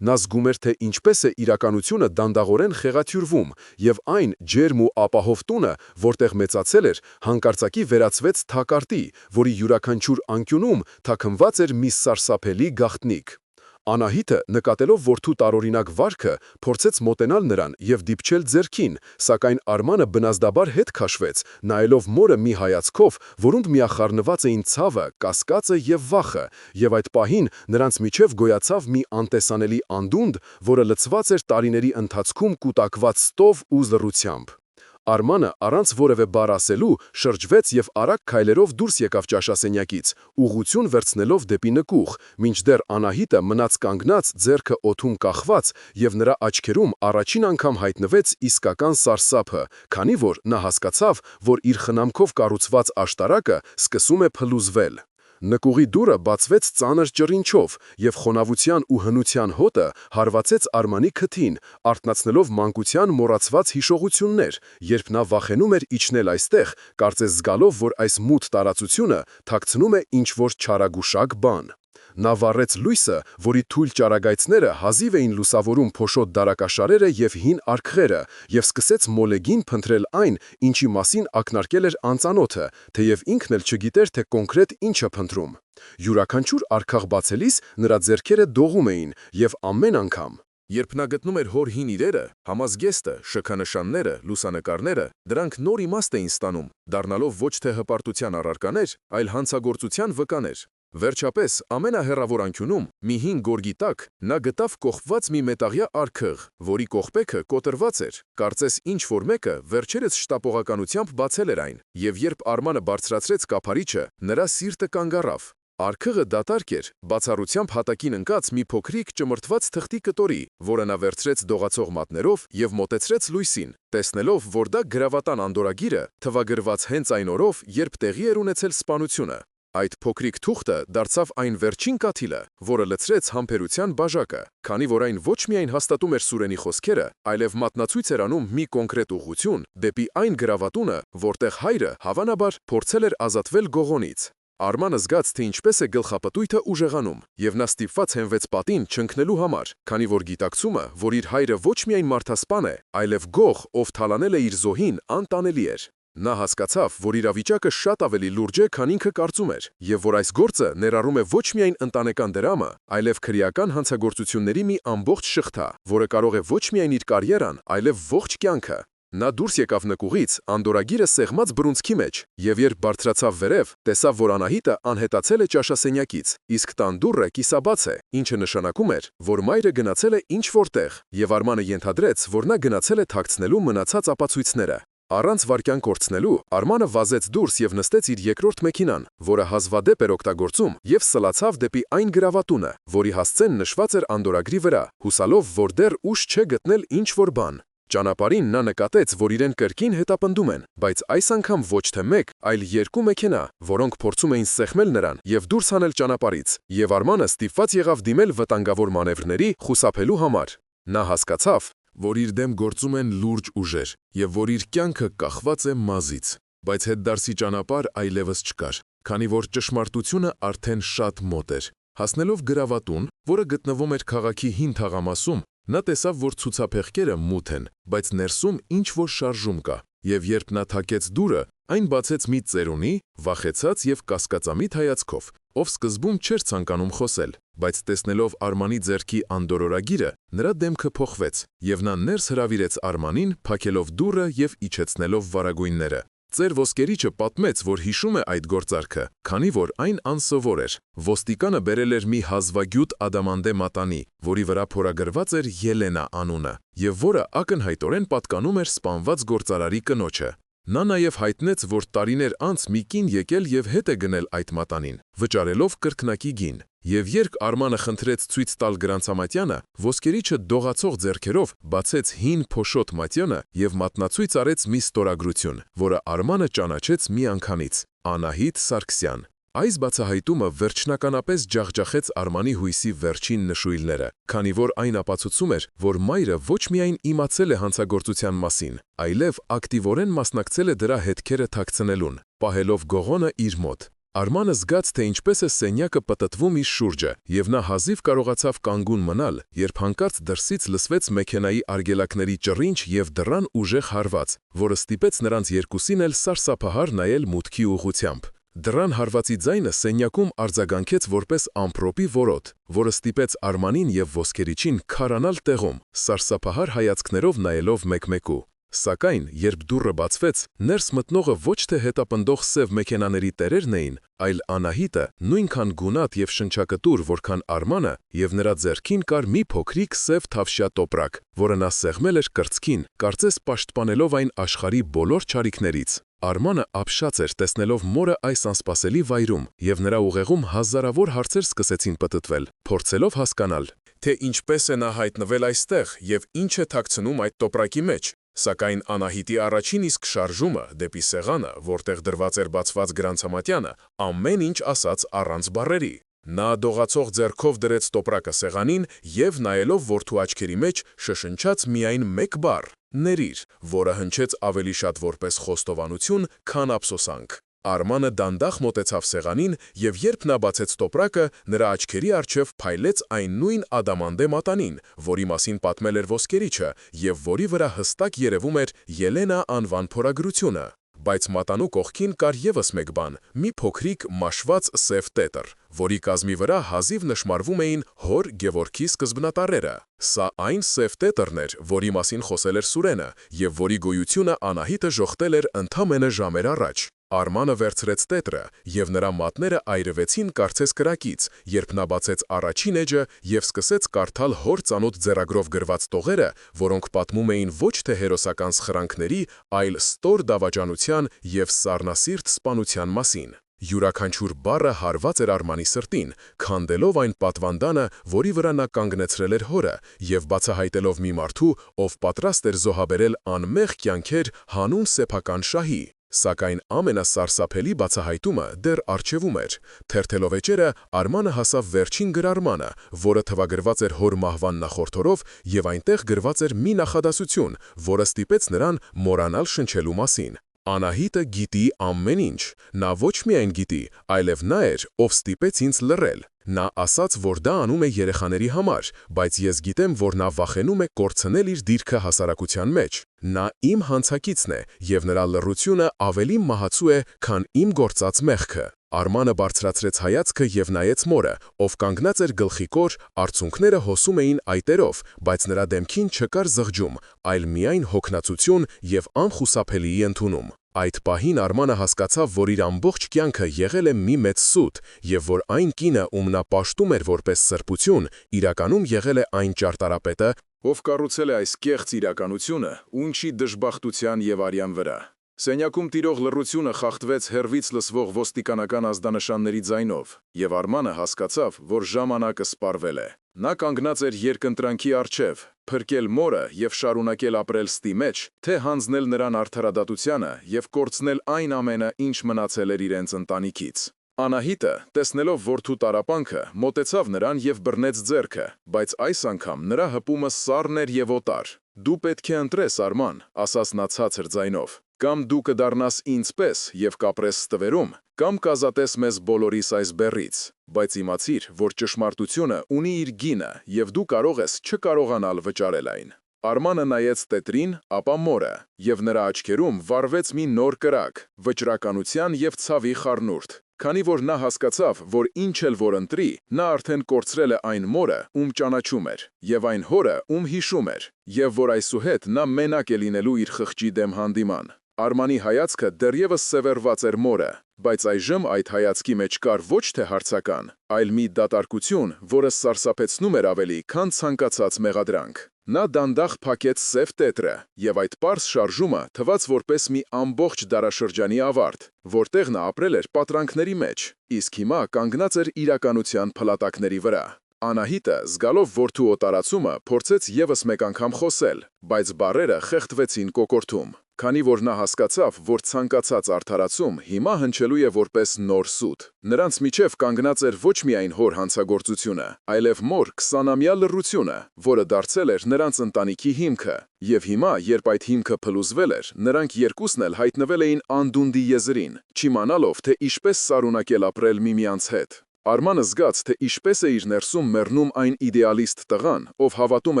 Նա զգում էր, թե ինչպես է իրականությունը դանդաղորեն խեղաթյուրվում, և այն ջերմ ու ապահով տունը, որտեղ մեծացել էր, հանկարծակի վերածվեց թակարդի, որի յուրաքանչյուր անկյունում թաքնված էր մի սարսափելի գաղտնիք։ Անահիտը, նկատելով որդու տարօրինակ վարքը, փորձեց մոտենալ նրան և դիպչել ձեռքին, սակայն Արմանը բնազդաբար հետ քաշվեց, նայելով մորը մի հայացքով, որոնց միախառնված էին ցավը, կասկածը և վախը, և այդ պահին նրանց միջև գոյացավ մի անտեսանելի անդունդ, որը լցված էր տարիների ընթացքում կուտակված ստով ու լռությամբ։ Արմանը, առանց որևէ բառ ասելու, շրջվեց և արագ քայլերով դուրս եկավ ճաշասենյակից, ուղղություն վերցնելով դեպի նկուղ, մինչդեռ Անահիտը մնաց կանգնած, ձեռքը օդում կախված, և նրա աչքերում առաջին անգամ հայտնվեց իսկական սարսափը, քանի որ նա հասկացավ, որ իր խնամքով կառուցված աշտարակը սկսում է փլուզվել։ Նկուղի դուռը բացվեց ծանր ճռինչով, և խոնավության ու հնության հոտը հարվածեց Արմանի քթին, արթնացնելով մանկության մոռացված հիշողություններ, երբ նա վախենում էր իջնել այստեղ, կարծես զգալով, որ այս մութ տարածությունը թաքցնում է ինչ-որ չարագուշակ բան։ Նա վառեց լույսը, որի թույլ ճառագայթները հազիվ էին լուսավորում փոշոտ դարակաշարերը և հին արկղերը, և սկսեց մոլեգին փնտրել այն, ինչի մասին ակնարկել էր անծանոթը, թեև ինքն էլ չգիտեր, թե կոնկրետ ինչ է փնտրում։ Յուրաքանչյուր արկղ բացելիս նրա ձեռքերը դողում էին, և ամեն անգամ, երբ նա գտնում էր հոր հին իրերը, համազգեստը, շքանշանները, լուսանկարները, դրանք նոր իմաստ էին ստանում, դառնալով ոչ թե հպարտության առարկաներ, այլ հանցագործության վկաներ։ Վերջապես, ամենահեռավոր անկյունում, մի հին գորգի տակ, նա գտավ կողպված մի մետաղյա արկղ, որի կողպեքը կոտրված էր, կարծես ինչ-որ մեկը վերջերս շտապողականությամբ բացել էր այն, և երբ Արմանը բարձրացրեց կափարիչը, նրա սիրտը կանգ առավ։ Արկղը դատարկ էր, բացառությամբ հատակին ընկած մի փոքրիկ ճմրթված թղթի կտորի, որը նա վերցրեց դողացող մատներով և մոտեցրեց լույսին, տեսնելով, որ դա գրավատան անդորրագիրը, թվագրված հենց այն օրով, երբ տեղի էր ունեցել սպանությունը։ Այդ փոքրիկ թուղթը դարձավ այն վերջին կաթիլը, որը լցրեց համբերության բաժակը, քանի որ այն ոչ միայն հաստատում էր Սուրենի խոսքերը, այլև մատնացույց էր անում մի կոնկրետ ուղղություն դեպի այն գրավատունը, որտեղ հայրը, հավանաբար, փորձել էր ազատվել գողոնից։ Արմանը զգաց, թե ինչպես է գլխապտույտը ուժեղանում, և նա ստիպված հենվեց պատին չընկնելու համար, քանի որ գիտակցումը, որ իր հայրը ոչ միայն մարդասպան է, այլև գող, ով թալանել է իր զոհին, անտանելի էր։ Նա հասկացավ, որ իրավիճակը շատ ավելի լուրջ է, քան ինքը կարծում էր, և որ այս գործը ներառում է ոչ միայն ընտանեկան դրամը, այլև քրեական հանցագործությունների մի ամբողջ շղթա, որը կարող է ոչ միայն իր կարիերան, այլև ողջ կյանքը։ Նա դուրս եկավ նկուղից, անդորրագիրը սեղմած բռունցքի մեջ, և երբ բարձրացավ վերև, տեսավ, որ Անահիտը անհետացել է ճաշասենյակից, իսկ տան դուռը կիսաբաց է, ինչը նշանակում էր, որ մայրը գնացել է ինչ-որ տեղ, և Արմանը ենթադրեց, որ նա գնացել է թաքցնելու մնացած ապացույցները։ Առանց վայրկյան կորցնելու, Արմանը վազեց դուրս և նստեց իր երկրորդ մեքենան, որը հազվադեպ էր օգտագործում, և սլացավ դեպի այն գրավատունը, որի հասցեն նշված էր անդորրագրի վրա, հուսալով, որ դեռ ուշ չէ գտնել ինչ-որ բան։ Ճանապարհին նա նկատեց, որ իրեն կրկին հետապնդում են, բայց այս անգամ ոչ թե մեկ, այլ 2 մեքենա, որոնք փորձում էին սեղմել նրան և դուրս հանել ճանապարհից, և Արմանը ստիպված եղավ դիմել վտանգավոր մանևրների խուսափելու համար։ Նա հասկացավ, որ իր դեմ գործում են լուրջ ուժեր, և որ իր կյանքը կախված է մազից, բայց հետդարձի ճանապարհ այլևս չկար։ քանի որ ճշմարտությունը արդեն շատ մոտ էր։ Հասնելով գրավատուն, որը գտնվում էր քաղաքի հին թաղամասում, նա տեսավ, որ ցուցափեղկերը մութ են, բայց ներսում ինչ-որ շարժում կա, եւ երբ նա թակեց դուռը, այն բացեց մի ծերունի, վախեցած եւ կասկածամիտ հայացքով, ով սկզբում չէր ցանկանում խոսել, բայց տեսնելով Արմանի ձեռքի անդորորագիրը, նրա դեմքը փոխվեց, եւ նա ներս հրավիրեց Արմանին, փակելով դուռը եւ իջեցնելով վարագույնները։ Ծեր ոսկերիչը պատմեց, որ հիշում է այդ գործարքը, քանի որ այն անսովոր էր։ Ոստիկանը բերել էր մի հազվագյուտ ադամանդե մատանի, որի վրա փորագրված էր Ելենա անունը, եւ որը ակնհայտորեն պատկանում էր սպանված գործարարի կնոջը։ Նա նաև հայտնեց, որ տարիներ անց մի կին եկել եւ հետ է գնել այդ մատանին, վճարելով կրկնակի գին։ Եվ երբ Արմանը խնդրեց ցույց տալ գրանցամատյանը, ոսկերիչը դողացող ձեռքերով բացեց հին փոշոտ մատյանը եւ մատնացույց արեց մի ստորագրություն, որը Արմանը ճանաչեց միանգամից՝ Անահիտ Սարգսյան։ Այս բացահայտումը վերջնականապես ջախջախեց Արմանի հույսի վերջին նշույլները, քանի որ այն ապացուցում էր, որ մայրը ոչ միայն իմացել է հանցագործության մասին, այլև ակտիվորեն մասնակցել է դրա հետքերը թաքցնելուն, պահելով գողոնը իր մոտ։ Արմանը զգաց, թե ինչպես է սենյակը պտտվում իր շուրջը, եւ նա հազիվ կարողացավ կանգուն մնալ, երբ հանկարծ դրսից լսվեց մեքենայի արգելակների ճռինչ եւ դռան ուժեղ հարված, որը ստիպեց նրանց երկուսին էլ սարսափահար նայել մուտքի ուղղությամբ։ Դռան հարվածի ձայնը սենյակում արձագանքեց որպես ամպրոպի որոտ, որը ստիպեց Արմանին եւ ոսկերիչին քարանալ տեղում, սարսափահար հայացքներով նայելով մեկ-մեկու։ Սակայն, երբ դուռը բացվեց, ներս մտնողը ոչ թե հետապնդող սև մեքենաների տերերն էին, այլ Անահիտը, նույնքան գունատ եւ շնչակտուր, որքան Արմանը, եւ նրա ձեռքին կար մի փոքրիկ սև թավշյա տոպրակ, որը նա սեղմել էր կրծքին, կարծես պաշտպանելով այն աշխարհի բոլոր չարիքներից։ Արմանը ապշած էր, տեսնելով մորը այս անսպասելի վայրում, եւ նրա ուղեղում հազարավոր հարցեր սկսեցին պտտվել, փորձելով հասկանալ, թե ինչպես է նա հայտնվել այստեղ եւ ինչ է թաքցնում այդ տոպրակի մեջ։ Սակայն Անահիտի առաջին իսկ շարժումը դեպի սեղանը, որտեղ դրված էր բացված գրանցամատյանը, ամեն ինչ ասաց առանց բառերի։ Նա դողացող ձեռքով դրեց տոպրակը սեղանին եւ նայելով որդու աչքերի մեջ շշնչաց միայն մեկ բառ՝ «Ներիր», որը հնչեց ավելի շատ որպես խոստովանություն, քան ափսոսանք։ Արմանը դանդաղ մոտեցավ սեղանին եւ երբ նա բացեց տոպրակը, նրա աչքերի առջև փայլեց այն նույն ադամանդե մատանին, որի մասին պատմել էր ոսկերիչը եւ որի վրա հստակ երևում էր Ելենա անվան փորագրությունը։ Բայց մատանու կողքին կար եւս մեկ բան՝ մի փոքրիկ մաշված սև տետր, որի կազմի վրա հազիվ նշմարվում էին հոր Գևորգի սկզբնատառերը։ Սա այն սև տետրն էր, որի մասին խոսել էր Սուրենը, եւ որի գոյությունը Անահիտը ժողտել էր ընդամենը ժամեր առաջ։ Արմանը վերցրեց տետրը, եւ նրա մատները այրվեցին կարծես կրակից, երբ նա բացեց առաջին էջը եւ սկսեց կարդալ հոր ծանոթ ձեռագրով գրված տողերը, որոնք պատմում էին ոչ թե հերոսական սխրանքների, այլ ստոր դավաճանության եւ սառնասիրտ սպանության մասին։ Յուրաքանչյուր բառը հարված էր Արմանի սրտին, քանդելով այն պատվանդանը, որի վրա նա կանգնեցրել էր հորը, եւ բացահայտելով մի մարդու, ով պատրաստ էր զոհաբերել անմեղ կյանքեր հանուն սեփական շահի։ Սակայն ամենասարսափելի բացահայտումը դեռ առջևում էր։ Թերթելով էջերը, Արմանը հասավ վերջին գրարմանը, որը թվագրված էր հոր մահվան նախորդ օրով, եւ այնտեղ գրված էր մի նախադասություն, որը ստիպեց նրան մոռանալ շնչելու մասին։ Անահիտը գիտի ամեն ինչ։ Նա ոչ միայն գիտի, այլև նա էր, ով ստիպեց ինձ լռել։ Նա ասաց, որ դա անում է երեխաների համար, բայց ես գիտեմ, որ նա վախենում է կորցնել իր դիրքը հասարակության մեջ։ Նա իմ հանցակիցն է, եւ նրա լռությունը ավելի մահացու է, քան իմ գործած մեղքը։ Արմանը բարձրացրեց հայացքը եւ նայեց մորը, ով կանգնած էր գլխիկոր, արցունքները հոսում էին այտերով, բայց նրա դեմքին չկար զղջում, այլ միայն հոգնածություն եւ անխուսափելի ընդունում։ Այդ պահին Արմանը հասկացավ, որ իր ամբողջ կյանքը եղել է մի մեծ սուտ, եւ որ այն կինը, ում նա պաշտում էր որպես սրբություն, իրականում եղել է այն ճարտարապետը, ով կառուցել է այս կեղծ իրականությունը, ունչի դժբախտության եւ արյան վրա։ Սենյակում տիրող լռությունը խախտվեց հեռվից լսվող ոստիկանական ազդանշանների ձայնով, եւ Արմանը հասկացավ, որ ժամանակը սպառվել է։ Նա կանգնած էր երկընտրանքի առջև, փրկել մորը եւ շարունակել ապրել ստի մեջ, թե հանձնել նրան արդարադատությանը եւ կորցնել այն ամենը, ինչ մնացել էր իրենց ընտանիքից։ Անահիտը, տեսնելով որդու տառապանքը, մոտեցավ նրան եւ բռնեց ձեռքը, բայց այս անգամ նրա հպումը սառն էր եւ օտար։ «Դու պետք է ընտրես, Արման», ասաց նա ցածր ձայնով։
Կամ դու կդառնաս ինձ պես եւ կապրես ստվերում, կամ կազատես մեզ բոլորիս այս բեռից, բայց իմացիր, որ ճշմարտությունը ունի իր գինը եւ դու կարող ես չկարողանալ վճարել այն։ Արմանը նայեց տետրին, ապա մորը, եւ նրա աչքերում վառվեց մի նոր կրակ, վճռականության եւ ցավի խառնուրդ, քանի որ նա հասկացավ, որ ինչ էլ որ ընտրի, նա արդեն կորցրել է այն մորը, ում ճանաչում էր, եւ այն հորը, ում հիշում էր, եւ որ այսուհետ նա մենակ է լինելու իր խղճի դեմ հանդիման։ Արմանի հայացքը դեռևս սևեռված էր մորը, բայց այժմ այդ հայացքի մեջ կար ոչ թե հարցական, այլ մի դատարկություն, որը սարսափեցնում էր ավելի, քան ցանկացած մեղադրանք։ Նա դանդաղ փակեց սև տետրը, եւ այդ պարզ շարժումը թվաց որպես մի ամբողջ դարաշրջանի ավարտ, որտեղ նա ապրել էր պատրանքների մեջ, իսկ հիմա կանգնած էր իրականության փլատակների վրա։ Անահիտը, զգալով որդու օտարացումը, փորձեց եւս մեկ անգամ խոսել, բայց բառերը խեղդվեցին կոկորդում, քանի որ նա հասկացավ, որ ցանկացած արդարացում հիմա հնչելու է որպես նոր սուտ։ Նրանց միջև կանգնած էր ոչ միայն հոր հանցագործությունը, այլև մոր 20-ամյա լռությունը, որը դարձել էր նրանց ընտանիքի հիմքը, եւ հիմա, երբ այդ հիմքը փլուզվել էր, նրանք երկուսն էլ հայտնվել էին անդունդի եզրին, չիմանալով, թե ինչպես սարունակել ապրել միմյանց հետ։ Արմանը զգաց, թե ինչպես է իր ներսում մեռնում այն իդեալիստ տղան, ով հավատում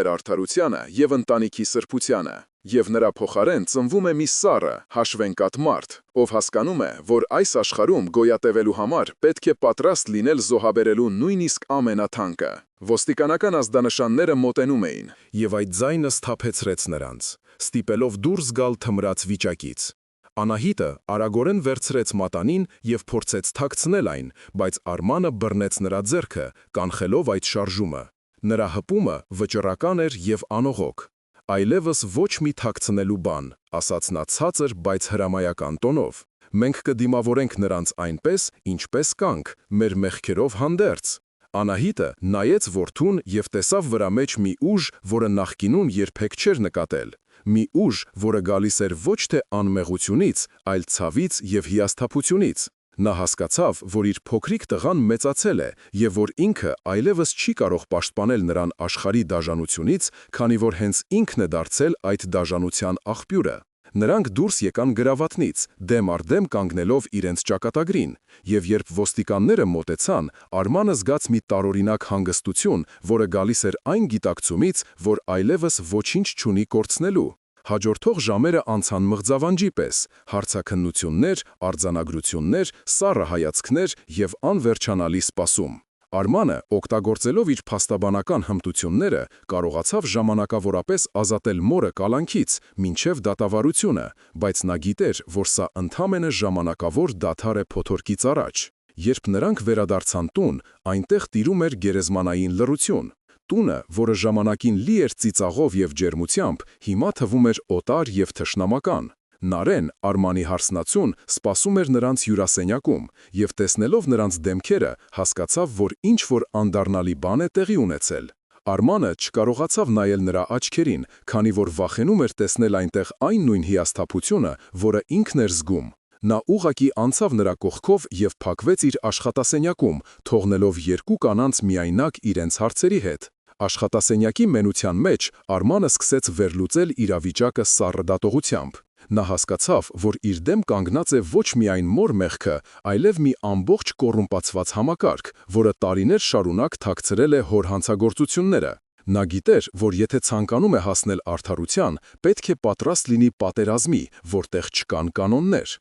էր արդարությանը եւ ընտանիքի սրբությանը, եւ նրա փոխարեն ծնվում է մի սառը, հաշվենկատ մարդ, ով հասկանում է, որ այս աշխարհում գոյատևելու համար պետք է պատրաստ լինել զոհաբերելու նույնիսկ ամենաթանկը։ Ոստիկանական ազդանշանները մոտենում էին, եւ այդ ձայնը սթափեցրեց նրանց, ստիպելով դուրս գալ թմրած վիճակից։ Անահիտը արագորեն վերցրեց մատանին եւ փորձեց թաքցնել այն, բայց Արմանը բռնեց նրա ձեռքը, կանխելով այդ շարժումը։ Նրա հպումը վճռական էր եւ անողոք։ Այլևս ոչ մի թաքցնելու բան, ասաց նա ցածր, բայց հրամայական տոնով։ Մենք կդիմավորենք նրանց այնպես, ինչպես կանք, մեր մեղքերով հանդերձ։ Անահիտը նայեց որդուն եւ տեսավ վրա մեջ մի ուժ, որը նախկինում երբեք չէր նկատել։ Մի ուժ, որը գալիս էր ոչ թե անմեղությունից, այլ ցավից եւ հիասթափությունից։ Նա հասկացավ, որ իր փոքրիկ տղան մեծացել է եւ որ ինքը այլևս չի կարող պաշտպանել նրան աշխարհի դաժանությունից, քանի որ հենց ինքն է դարձել այդ դաժանության աղբյուրը։ Նրանք դուրս եկան գրավատնից, դեմ առ դեմ կանգնելով իրենց ճակատագրին, եւ երբ ոստիկանները մոտեցան, Արմանը զգաց մի տարօրինակ հանգստություն, որը գալիս էր այն գիտակցումից, որ այլևս ոչինչ չունի կորցնելու։ Հաջորդող ժամերը անցան մղձավանջի պես, հարցաքննություններ, արձանագրություններ, սառը հայացքներ եւ անվերջանալի սպասում։ Արմանը, օգտագործելով իր փաստաբանական հմտությունները, կարողացավ ժամանակավորապես ազատել մորը կալանքից, մինչև դատավարությունը, բայց նա գիտեր, որ սա ընդամենը ժամանակավոր դադար է փոթորկից առաջ։ Երբ նրանք վերադարձան տուն, այնտեղ տիրում էր գերեզմանային լռություն։ Տունը, որը ժամանակին լի էր ծիծաղով եւ ջերմությամբ, հիմա թվում էր օտար եւ թշնամական։ Նարեն, Արմանի հարսնացուն, սպասում էր նրանց հյուրասենյակում, եւ տեսնելով նրանց դեմքերը, հասկացավ, որ ինչ-որ անդառնալի բան է տեղի ունեցել։ Արմանը չկարողացավ նայել նրա աչքերին, քանի որ վախենում էր տեսնել այնտեղ այն նույն հիասթափությունը, որը ինքն էր զգում։ Նա ուղղակի անցավ նրա կողքով եւ փակվեց իր աշխատասենյակում, թողնելով երկու կանանց միայնակ իրենց հարցերի հետ։ Աշխատասենյակի մենության մեջ Արմանը սկսեց վերլուծել իրավիճակը սառը դատողությամբ։ Նա հասկացավ, որ իր դեմ կանգնած է ոչ միայն մոր մեղքը, այլև մի ամբողջ կոռումպացված համակարգ, որը տարիներ շարունակ թաքցրել է հոր հանցագործությունները։ Նա գիտեր, որ եթե ցանկանում է հասնել արդարության, պետք է պատրաստ լինի պատերազմի, որտեղ չկան կանոններ։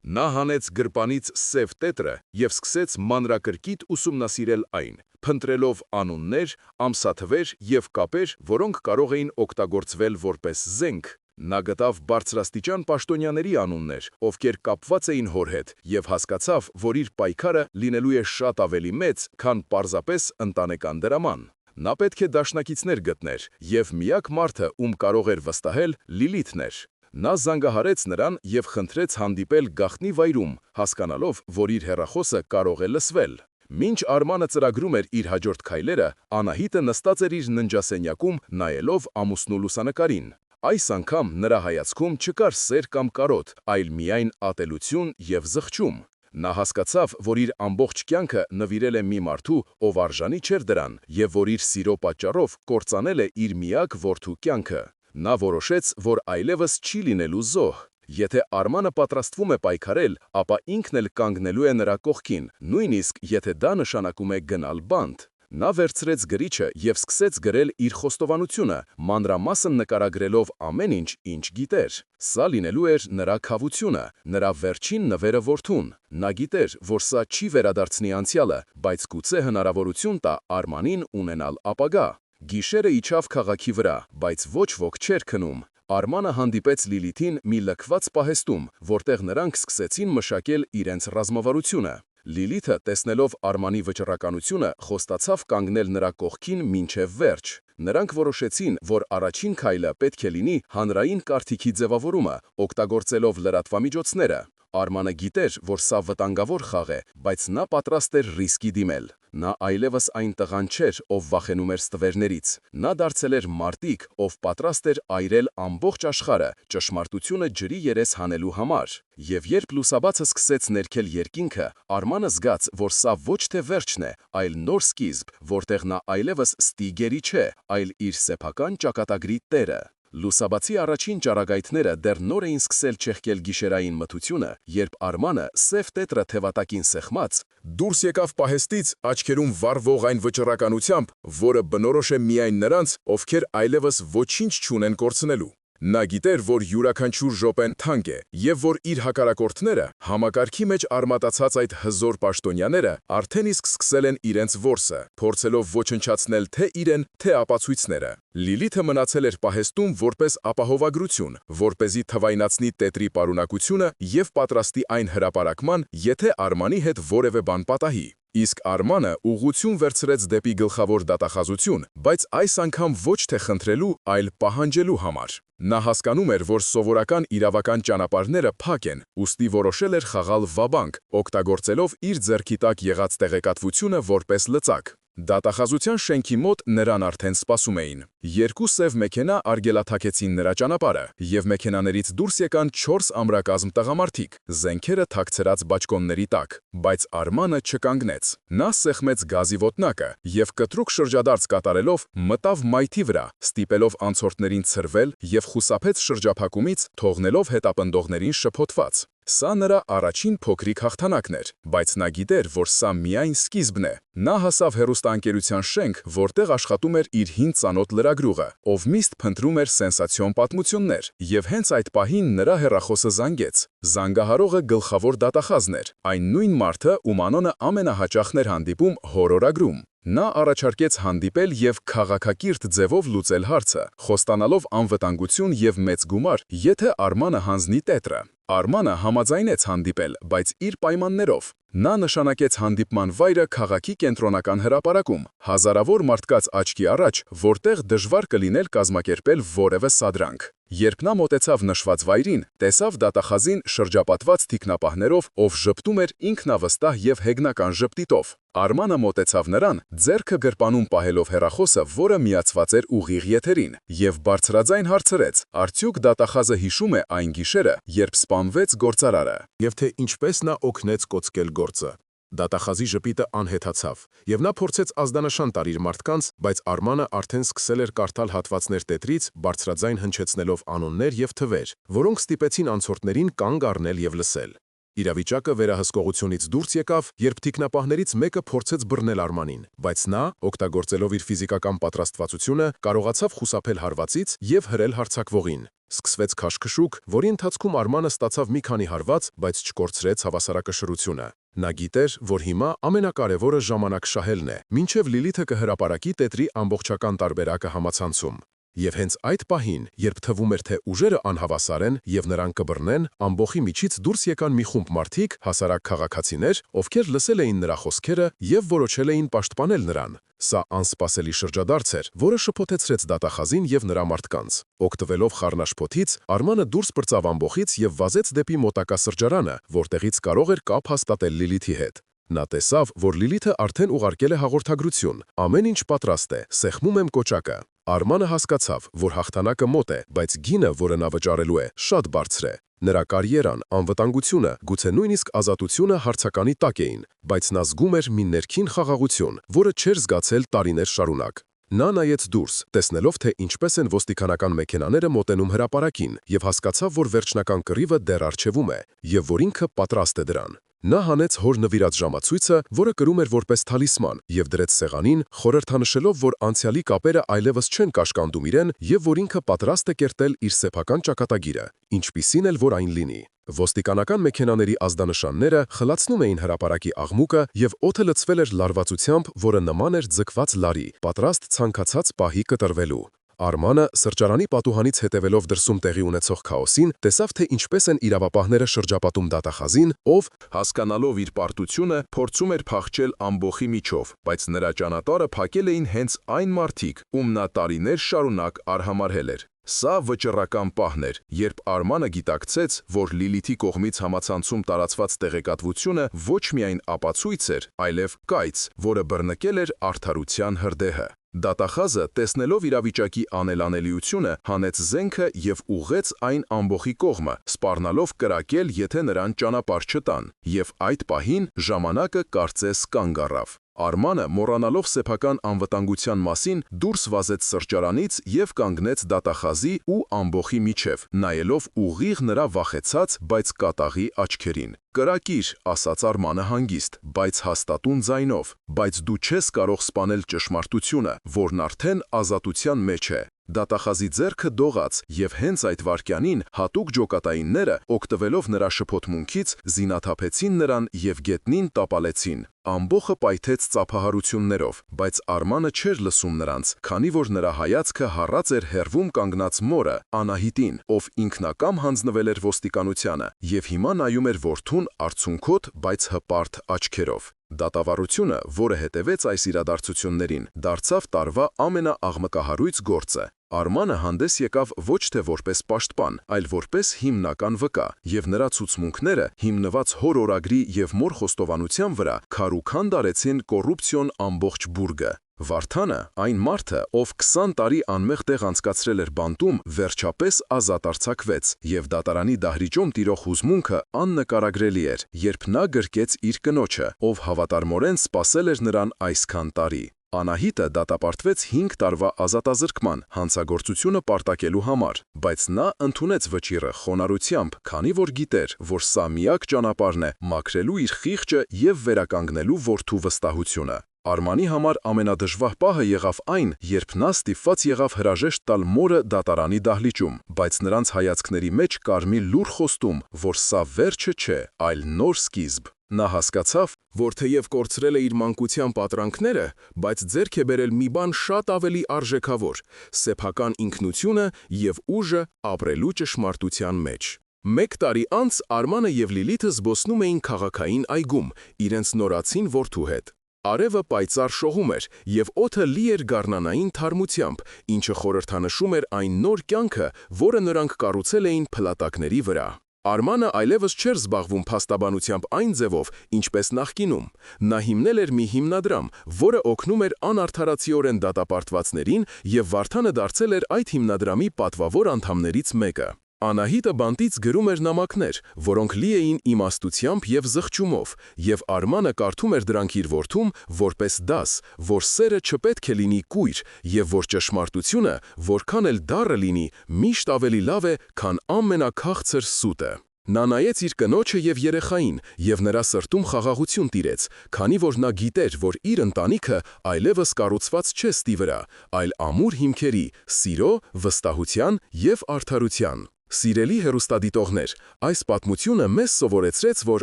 Նա հանեց գրպանից սև տետրը եւ սկսեց մանրակրկիտ ուսումնասիրել այն, փնտրելով անուններ, ամսաթվեր եւ կապեր, որոնք կարող էին օգտագործվել որպես զենք։ Նա գտավ բարձրաստիճան պաշտոնյաների անուններ, ովքեր կապված էին հոր հետ, եւ հասկացավ, որ իր պայքարը լինելու է շատ ավելի մեծ, քան պարզապես ընտանեկան դրաման։ Նա պետք է դաշնակիցներ գտներ, եւ միակ մարդը, ում կարող էր վստահել, Լիլիթն էր։ Նա զանգահարեց նրան եւ խնդրեց հանդիպել գաղտնի վայրում, հասկանալով, որ իր հեռախոսը կարող է լսվել։ Մինչ Արմանը ծրագրում էր իր հաջորդ քայլերը, Անահիտը նստած էր իր ննջասենյակում, նայելով ամուսնու լուսանկարին։ Այս անգամ նրա հայացքում չկար սեր կամ կարոտ, այլ միայն ատելություն եւ զղջում։ Նա հասկացավ, որ իր ամբողջ կյանքը նվիրել է մի մարդու, ով արժանի չէր դրան, եւ որ իր սիրո պատճառով կործանել է իր միակ որդու կյանքը։ Նա որոշեց, որ այլևս չի լինելու զոհ,
Եթե Արմանը պատրաստվում է պայքարել, ապա ինքն էլ կանգնելու է նրա կողքին, նույնիսկ եթե դա նշանակում է գնալ բանտ։ Նա վերցրեց գրիչը և սկսեց գրել իր խոստովանությունը, մանրամասն նկարագրելով ամեն ինչ, ինչ գիտեր։ Սա լինելու էր նրա քավությունը, նրա վերջին նվերը որդուն։ Նա գիտեր, որ սա չի վերադարձնի անցյալը, բայց գուցե հնարավորություն տա Արմանին ունենալ ապագա։ Գիշերը իջավ քաղաքի վրա, բայց ոչ ոք չէր քնում։ Արմանը հանդիպեց Լիլիթին մի լքված պահեստում, որտեղ նրանք սկսեցին մշակել իրենց ռազմավարությունը։ Լիլիթը, տեսնելով Արմանի վճռականությունը, խոստացավ կանգնել նրա կողքին մինչև վերջ։ Նրանք որոշեցին, որ առաջին քայլը պետք է լինի հանրային կարծիքի ձևավորումը, օգտագործելով լրատվամիջոցները։ Արմանը գիտեր, որ սա վտանգավոր խաղ է, բայց նա պատրաստ էր ռիսկի դիմել։ Նա այլևս այն տղան չէր, ով վախենում էր ստվերներից։ Նա դարձել էր մարտիկ, ով պատրաստ էր այրել ամբողջ աշխարհը, ճշմարտությունը ջրի երես հանելու համար։ Եվ երբ լուսաբացը սկսեց ներքել երկինքը, Արմանը զգաց, որ սա ոչ թե վերջն է, այլ նոր սկիզբ, որտեղ նա այլևս ստիգերի չէ, այլ իր սեփական ճակատագրի տերը։ Լուսաբացի առաջին ճառագայթները դեռ նոր էին սկսել չեղկել գիշերային մթությունը, երբ Արմանը, սև տետրը թևատակին սեղմած,
դուրս եկավ պահեստից աչքերում վառվող այն վճռականությամբ, որը բնորոշ է միայն նրանց, ովքեր այլևս ոչինչ չունեն կորցնելու։ Նա գիտեր, որ յուրաքանչյուր րոպեն թանկ է, և որ իր հակառակորդները, համակարգի մեջ արմատացած այդ հզոր պաշտոնյաները, արդեն իսկ սկսել են իրենց որսը, փորձելով ոչնչացնել թե իրեն, թե ապացույցները։ Լիլիթը մնացել էր պահեստում որպես ապահովագրություն, որպեսզի թվայնացնի տետրի պարունակությունը և պատրաստի այն հրապարակման, եթե Արմանի հետ որևէ բան պատահի։ Իսկ Արմանը ուղղություն վերցրեց դեպի գլխավոր դատախազություն, բայց այս անգամ ոչ թե խնդրելու, այլ պահանջելու համար։ Նա հասկանում էր, որ սովորական իրավական ճանապարհները փակ են, ուստի որոշել էր խաղալ վաբանկ, օգտագործելով իր ձեռքի տակ եղած տեղեկատվությունը որպես լծակ։ Դատախազության շենքի մոտ նրան արդեն սպասում էին։ Երկու սև մեքենա արգելաթաքեցին նրա ճանապարհը, և մեքենաներից դուրս եկան 4 ամրակազմ տղամարդիկ, զենքերը թաքցրած բաճկոնների տակ, բայց Արմանը չկանգնեց։ Նա սեղմեց գազի ոտնակը և կտրուկ շրջադարձ կատարելով մտավ մայթի վրա, ստիպելով անցորդներին ցրվել և խուսափեց շրջափակումից, թողնելով հետապնդողներին շփոթված։ Սա նրա առաջին փոքրիկ հաղթանակն էր, բայց նա գիտեր, որ սա միայն սկիզբն է։ Նա հասավ հեռուստաընկերության շենք, որտեղ աշխատում էր իր հին ծանոթ լրագրողը, ով միշտ փնտրում էր սենսացիոն պատմություններ, և հենց այդ պահին նրա հեռախոսը զանգեց։ Զանգահարողը գլխավոր դատախազն էր, այն նույն մարդը, ում անունը ամենահաճախն էր հանդիպում հորորագրում։ Նա առաջարկեց հանդիպել և քաղաքակիրթ ձևով լուծել հարցը, խոստանալով անվտանգություն և մեծ գումար, եթե Արմանը հանձնի տետրը։ Արմանը համաձայնեց հանդիպել, բայց իր պայմաններով։ Նա նշանակեց հանդիպման վայրը քաղաքի կենտրոնական հրապարակում, հազարավոր մարդկանց աչքի առաջ, որտեղ դժվար կլիներ կազմակերպել որևէ սադրանք։ Երբ նա մոտեցավ նշված վայրին, տեսավ դատախազին շրջապատված թիկնապահներով, ով ժպտում էր ինքնավստահ և հեգնական ժպտիտով։ Արմանը մոտեցավ նրան, ձեռքը գրպանում պահելով հեռախոսը, որը միացված էր ուղիղ եթերին, և բարձրաձայն հարցրեց. արդյոք դատախազը հիշում է այն գիշերը, երբ սպանվեց գործարարը։
Եվ թե ինչպես նա օգնեց կոծկել գործը։ Դատախազի ժպիտը անհետացավ, և նա փորձեց ազդանշան տալ իր մարդկանց, բայց Արմանը արդեն սկսել էր կարդալ հատվածներ տետրից, բարձրաձայն հնչեցնելով անուններ և թվեր, որոնք ստիպեցին անցորդներին կանգ առնել և լսել։ Իրավիճակը վերահսկողությունից դուրս եկավ, երբ թիկնապահներից մեկը փորձեց բռնել Արմանին, բայց նա, օգտագործելով իր ֆիզիկական պատրաստվածությունը, կարողացավ խուսափել հարվածից և հրել հարձակվողին։ Սկսվեց քաշքշուկ, որի ընթացքում Արմանը ստացավ մի քանի հարված, բայց չկորցրեց հավասարակշռությունը։ Նա գիտեր, որ հիմա ամենակարևորը ժամանակ շահելն է, մինչև Լիլիթը կհրապարակի տետրի ամբողջական տարբերակը համացանցում։ Եվ հենց այդ պահին, երբ թվում էր, թե ուժերը անհավասար են և նրան կբռնեն, ամբոխի միջից դուրս եկան մի խումբ մարդիկ, հասարակ քաղաքացիներ, ովքեր լսել էին նրա խոսքերը և որոշել էին պաշտպանել նրան։ Սա անսպասելի շրջադարձ էր, որը շփոթեցրեց դատախազին և նրա մարդկանց։ Օգտվելով խառնաշփոթից, Արմանը դուրս պրծավ ամբոխից և վազեց դեպի մոտակա սրճարանը, որտեղից կարող էր կապ հաստատել Լիլիթի հետ։ Նա տեսավ, որ Լիլիթը արդեն ուղարկել է հաղորդագրություն. ամեն ինչ պատրաստ է, սեղմում եմ կոճակը։ Արմանը հասկացավ, որ հաղթանակը մոտ է, բայց գինը, որը նա վճարելու է, շատ բարձր է։ Նրա կարիերան, անվտանգությունը, գուցե նույնիսկ ազատությունը հարցականի տակ էին, բայց նա զգում էր մի ներքին խաղաղություն, որը չէր զգացել տարիներ շարունակ։
Նա նայեց դուրս, տեսնելով, թե ինչպես են ոստիկանական մեքենաները մոտենում հրապարակին, եւ հասկացավ, որ վերջնական կռիվը դեռ առջևում է, եւ որ ինքը պատրաստ է դրան։ Նա հանեց հոր նվիրած ժամացույցը, որը կրում էր որպես թալիսման, եւ դրեց սեղանին, խորհրդանշելով, որ անցյալի կապերը այլևս չեն կաշկանդում իրեն եւ որ ինքը պատրաստ է կերտել իր սեփական ճակատագիրը, ինչպիսին էլ որ այն լինի։ Ոստիկանական մեքենաների ազդանշանները խլացնում էին հրապարակի աղմուկը եւ օդը լցվել էր լարվածությամբ, որը նման էր ձգված լարի, պատրաստ ցանկացած պահի կտրվելու։ Արմանը, սրճարանի պատուհանից հետևելով դրսում տեղի ունեցող քաոսին, տեսավ, թե ինչպես են իրավապահները շրջապատում դատախազին, ով,
Հասկանալով իր պարտությունը, փորձում էր փախչել ամբոխի միջով, բայց նրա ճանապարհը փակել էին հենց այն մարդիկ, ում նա տարիներ շարունակ արհամարհել էր։ Սա վճռական պահն էր, երբ Արմանը գիտակցեց, որ Լիլիթի կողմից համացանցում տարածված տեղեկատվությունը ոչ միայն ապացույց էր, այլև կայծ, որը բռնկել էր արդարության հրդեհը։ Դատախազը, տեսնելով իրավիճակի անելանելիությունը, հանեց զենքը եւ ուղղեց այն ամբոխի կողմը, սպառնալով կրակել, եթե նրան ճանապարհ չտան, եւ այդ պահին ժամանակը կարծես կանգ առավ։ Արմանը, մոռանալով սեփական անվտանգության մասին, դուրս վազեց սրճարանից եւ կանգնեց դատախազի ու ամբոխի միջև, նայելով ուղիղ նրա վախեցած, բայց կատաղի աչքերին։ «Կրակիր», ասաց Արմանը հանգիստ, բայց հաստատուն ձայնով, «բայց դու չես կարող սպանել ճշմարտությունը, որն արդեն ազատության մեջ է»։ Դատախազի ձեռքը դողաց, եւ հենց այդ վայրկյանին հատուկ ջոկատայինները, օգտվելով նրա շփոթմունքից, զինաթափեցին նրան եւ գետնին տապալեցին։ Ամբոխը պայթեց ծափահարություններով, բայց Արմանը չէր լսում նրանց, քանի որ նրա հայացքը հառած էր հեռվում կանգնած մորը, Անահիտին, ով ինքնակամ հանձնվել էր ոստիկանությանը, եւ հիմա նայում էր որդուն արցունքոտ, բայց հպարտ աչքերով։ Դատավարությունը, որը հետևեց այս իրադարձություններին, դարձավ տարվա ամենաաղմկահարույց գործը։ Արմանը հանդես եկավ ոչ թե որպես պաշտպան, այլ որպես հիմնական վկա, եւ նրա ցուցմունքները, հիմնված հոր օրագրի եւ մոր խոստովանության վրա, քարուքան դարեցին կոռուպցիոն ամբողջ բուրգը։ Վարդանը, այն մարդը, ով 20 տարի անմեղ տեղ անցկացրել էր բանտում, վերջապես ազատ արձակվեց, եւ դատարանի դահլիճում տիրող հուզմունքը աննկարագրելի էր, երբ նա գրկեց իր կնոջը, ով հավատարմորեն սպասել էր նրան այսքան տարի։ Անահիտը դատապարտվեց 5 տարվա ազատազրկման հանցագործությունը պարտակելու համար, բայց նա ընդունեց վճիռը խոնարհությամբ, քանի որ գիտեր, որ սա միակ ճանապարհն է մաքրելու իր խիղճը եւ վերականգնելու որդու վստահությունը։ Արմանի համար ամենադժվար պահը եղավ այն, երբ նա ստիպված եղավ հրաժեշտ տալ մորը դատարանի դահլիճում, բայց նրանց հայացքների մեջ կար մի լուր խոստում, որ սա վերջը չէ, այլ նոր սկիզբ։ Նա հասկացավ, որ թեև կորցրել է իր մանկության պատրանքները, բայց ձեռք է բերել մի բան շատ ավելի արժեքավոր՝ սեփական ինքնությունը եւ ուժը ապրելու ճշմարտության մեջ։ Մեկ տարի անց Արմանը եւ Լիլիթը զբոսնում էին քաղաքային այգում, իրենց նորածին որդու հետ։ Արևը պայծառ շողում էր, եւ օդը լի էր գարնանային թարմությամբ, ինչը խորհրդանշում էր այն նոր կյանքը, որը նրանք կառուցել էին փլատակների վրա։ Արմանը այլևս չէր զբաղվում փաստաբանությամբ այն ձևով, ինչպես նախկինում։ Նա հիմնել էր մի հիմնադրամ, որը օգնում էր անարդարացիորեն դատապարտվածներին, եւ Վարդանը դարձել էր այդ հիմնադրամի պատվավոր անդամներից մեկը։ Անահիտը բանտից գրում էր նամակներ, որոնք լի էին իմաստությամբ եւ զղջումով, եւ Արմանը կարդում էր դրանք իր որդում որպես դաս, որ սերը չպետք է լինի կույր, եւ որ ճշմարտությունը, որքան էլ դառը լինի, միշտ ավելի լավ է, քան ամենաքաղցր սուտը։ Նա նայեց իր կնոջը եւ երեխային, եւ նրա սրտում խաղաղություն տիրեց, քանի որ նա գիտեր, որ իր ընտանիքը այլևս կառուցված չէ ստի վրա, այլ ամուր հիմքերի՝ սիրո, վստահության եւ արդարության։ Սիրելի հեռուստադիտողներ, այս պատմությունը մեզ սովորեցրեց, որ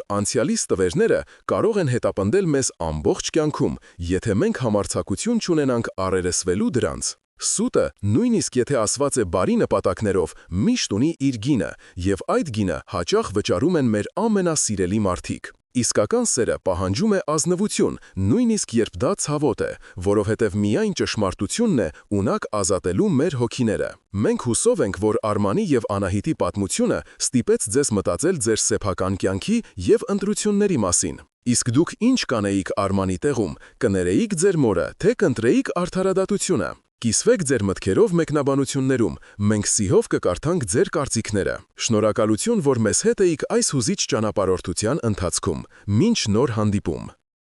անցյալի ստվերները կարող են հետապնդել մեզ ամբողջ կյանքում, եթե մենք համարձակություն չունենանք առերեսվելու դրանց։ Սուտը, նույնիսկ եթե ասված է բարի նպատակներով, միշտ ունի իր գինը, եւ այդ գինը հաճախ վճարում են մեր ամենասիրելի մարդիկ։ Իսկական սերը պահանջում է ազնվություն, նույնիսկ երբ դա ցավոտ է, որովհետև միայն ճշմարտությունն է ունակ ազատելու մեր հոգիները։ Մենք հուսով ենք, որ Արմանի եւ Անահիտի պատմությունը ստիպեց ձեզ մտածել ձեր սեփական կյանքի եւ ընտրությունների մասին։ Իսկ դուք ինչ կանեիք Արմանի տեղում, կներեիք ձեր մորը, թե կընտրեիք արդարադատությունը։ Կիսվեք ձեր մտքերով մեկնաբանություններում, մենք սիհով կկարդանք ձեր կարծիքները։ Շնորհակալություն, որ մեզ հետ էիք այս հուզիչ ճանապարհորդության ընթացքում։ Մինչ նոր հանդիպում։